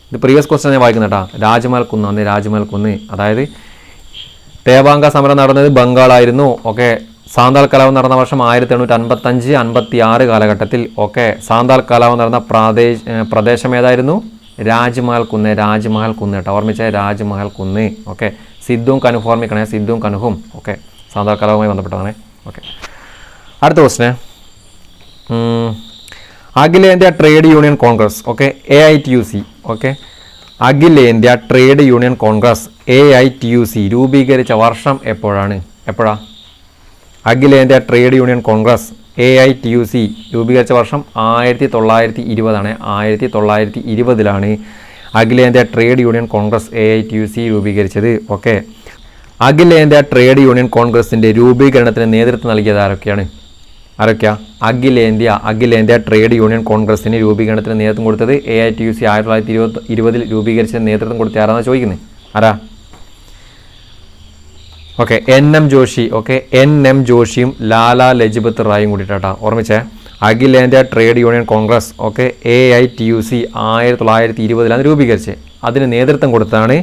ഇത് പ്രീവിയസ് ക്വസ്റ്റ്യൻ ഞാൻ വായിക്കുന്ന കേട്ടോ. രാജ്മഹൽ കുന്നാണ്, രാജ്മഹൽ കുന്ന്. അതായത് തേബാങ്ക സമരം നടന്നത് ബംഗാളായിരുന്നു. ഓക്കെ, സാന്താൾ കലാപം നടന്ന വർഷം 1855-56 കാലഘട്ടത്തിൽ. ഓക്കെ, സാന്താൾ കലാപം നടന്ന പ്രദേശം ഏതായിരുന്നു? രാജ്മഹൽ കുന്ന്, രാജ്മഹൽ കുന്ന് കേട്ടോ, ഓർമ്മിച്ച രാജ്മഹൽ കുന്ന്. ഓക്കെ, സിദ്ധും കനുഹും ഓർമ്മിക്കണേ, സിദ്ധും കനുഹും. ഓക്കെ, സാന്താൾ കലാപവുമായി ബന്ധപ്പെട്ടതാണ്. ഓക്കെ, അടുത്ത ക്വസ്റ്റ്യൻ. അഖിലേന്ത്യാ Trade Union Congress. Okay, AITUC. Okay, അഖിലേന്ത്യാ ട്രേഡ് യൂണിയൻ കോൺഗ്രസ് AITUC രൂപീകരിച്ച വർഷം എപ്പോഴാണ്? എപ്പോഴാ? അഖിലേന്ത്യാ ട്രേഡ് യൂണിയൻ കോൺഗ്രസ് AITUC രൂപീകരിച്ച വർഷം 1920 1920 അഖിലേന്ത്യാ ട്രേഡ് യൂണിയൻ കോൺഗ്രസ് AITUC രൂപീകരിച്ചത്. ഓക്കെ, അഖിലേന്ത്യാ ട്രേഡ് യൂണിയൻ കോൺഗ്രസിൻ്റെ രൂപീകരണത്തിന് നേതൃത്വം നൽകിയത് ആരൊക്കെയാണ്? ആരൊക്കെയാ? അഖിലേന്ത്യാ ട്രേഡ് യൂണിയൻ കോൺഗ്രസിന് രൂപീകരണത്തിന് നേതൃത്വം കൊടുത്തത് AITUC 1920 രൂപീകരിച്ചതിന് നേതൃത്വം കൊടുത്ത ആരാണെന്ന് ചോദിക്കുന്നത്? ആരാ? Okay, NM Joshi. Okay, NM ജോഷിയും ലാലാ ലജ്പത് റായും കൂടിയിട്ടാ, ഓർമ്മിച്ചേ. അഖിലേന്ത്യാ Trade Union Congress. Okay, AITUC 1920 രൂപീകരിച്ചത്. അതിന് നേതൃത്വം കൊടുത്താണ്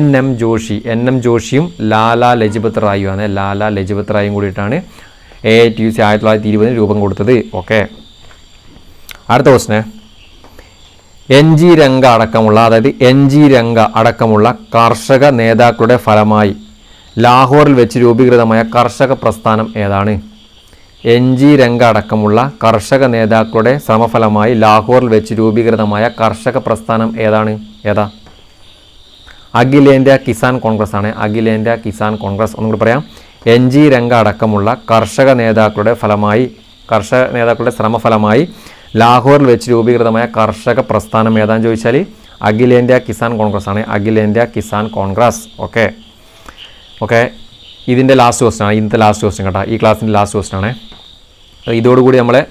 NM ജോഷി. NM ജോഷിയും ലാലാ ലജ്പത് റായുമാണ്, ലാലാ ലജ്പത് റായും കൂടിയിട്ടാണ് AITUC 1920 രൂപം കൊടുത്തത്. ഓക്കെ, അടുത്ത ക്വസ്റ്റ്യൻ. NG രംഗ അടക്കമുള്ള, അതായത് NG രംഗ അടക്കമുള്ള കർഷക നേതാക്കളുടെ ഫലമായി ലാഹോറിൽ വെച്ച് രൂപീകൃതമായ കർഷക പ്രസ്ഥാനം ഏതാണ്? NG രംഗ അടക്കമുള്ള കർഷക നേതാക്കളുടെ ശ്രമഫലമായി ലാഹോറിൽ വെച്ച് രൂപീകൃതമായ കർഷക പ്രസ്ഥാനം ഏതാണ്? ഏതാ? അഖിലേന്ത്യാ കിസാൻ കോൺഗ്രസ് ആണ്, അഖിലേന്ത്യാ കിസാൻ കോൺഗ്രസ്. ഒന്നുകൂടി പറയാം. NG രംഗ അടക്കമുള്ള കർഷക നേതാക്കളുടെ ശ്രമഫലമായി ലാഹോറിൽ വെച്ച് രൂപീകൃതമായ കർഷക പ്രസ്ഥാനം ഏതാണെന്ന് ചോദിച്ചാൽ അഖിലേന്ത്യാ കിസാൻ കോൺഗ്രസ് ആണ്, അഖിലേന്ത്യാ കിസാൻ കോൺഗ്രസ്. ഓക്കെ, ഓക്കെ, ഇതിൻ്റെ ലാസ്റ്റ് ക്വസ്റ്റ്യൻ ആണ്, ഇന്നത്തെ ലാസ്റ്റ് ക്വസ്റ്റ്യൻ കേട്ടോ, ഈ ക്ലാസ്സിൻ്റെ ലാസ്റ്റ് ക്വസ്റ്റ്യൻ ആണ്. ഇതോടുകൂടി നമ്മളെ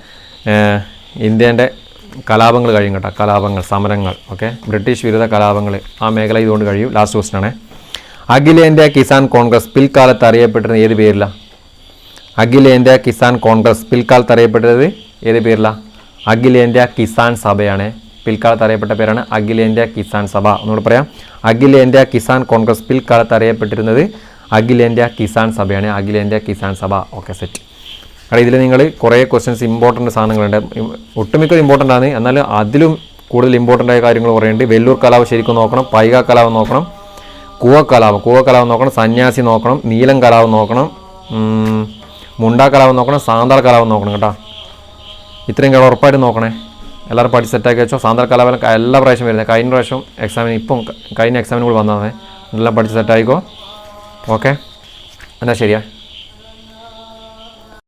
ഇന്ത്യൻ്റെ കലാപങ്ങൾ കഴിയും കേട്ടോ, കലാപങ്ങൾ, സമരങ്ങൾ. ഓക്കെ, ബ്രിട്ടീഷ് വിരുദ്ധ കലാപങ്ങൾ, ആ മേഖല ഇതുകൊണ്ട് കഴിയും. ലാസ്റ്റ് ക്വസ്റ്റ്യൻ ആണ്. അഖിലേന്ത്യാ കിസാൻ കോൺഗ്രസ് പിൽക്കാലത്ത് അറിയപ്പെട്ടിരുന്നത് ഏത് പേരിലാണ്? അഖിലേന്ത്യാ കിസാൻ കോൺഗ്രസ് പിൽക്കാലത്ത് അറിയപ്പെട്ടത് ഏത് പേരിലാണ്? അഖിലേന്ത്യാ കിസാൻ സഭയാണ്. പിൽക്കാലത്ത് അറിയപ്പെട്ട പേരാണ് അഖിലേന്ത്യാ കിസാൻ സഭ. ഒന്നുകൂടെ പറയാം. അഖിലേന്ത്യാ കിസാൻ കോൺഗ്രസ് പിൽക്കാലത്ത് അറിയപ്പെട്ടിരുന്നത് അഖിലേന്ത്യാ കിസാൻ സഭയാണ്, അഖിലേന്ത്യാ കിസാൻ സഭ. Okay, set. അവിടെ ഇതിൽ നിങ്ങൾ കുറേ ക്വസ്റ്റ്യൻസ് ഇമ്പോർട്ടൻ്റ് സാധനങ്ങളുണ്ട്, ഒട്ടുമിക്ക ഇമ്പോർട്ടൻ്റ് ആണ്. എന്നാൽ അതിലും കൂടുതൽ ഇമ്പോർട്ടൻ്റ് ആയ കാര്യങ്ങൾ പറയുന്നുണ്ട്. വെല്ലൂർ കലാപം ശരിക്കും നോക്കണം, പൈക കലാപം നോക്കണം, കൂവക്കലാപം നോക്കണം, സന്യാസി നോക്കണം, നീലം കലാപം നോക്കണം, മുണ്ട കലാപം നോക്കണം, സാന്താൾ കലാപം നോക്കണം കേട്ടോ. ഇത്രയും കാലം ഉറപ്പായിട്ട് നോക്കണേ. എല്ലാവരും പഠിച്ച് സെറ്റാക്കി വെച്ചോ. സാന്ദ്ര കലാപനം എല്ലാ പ്രാവശ്യം വരുന്നത്, കഴിഞ്ഞ പ്രാവശ്യം എക്സാമിന് ഇപ്പം കഴിഞ്ഞ എക്സാമിന് കൂടി വന്നതാണ്. എല്ലാം പഠിച്ച് സെറ്റായിക്കോ. ഓക്കെ, എന്നാൽ ശരിയാ.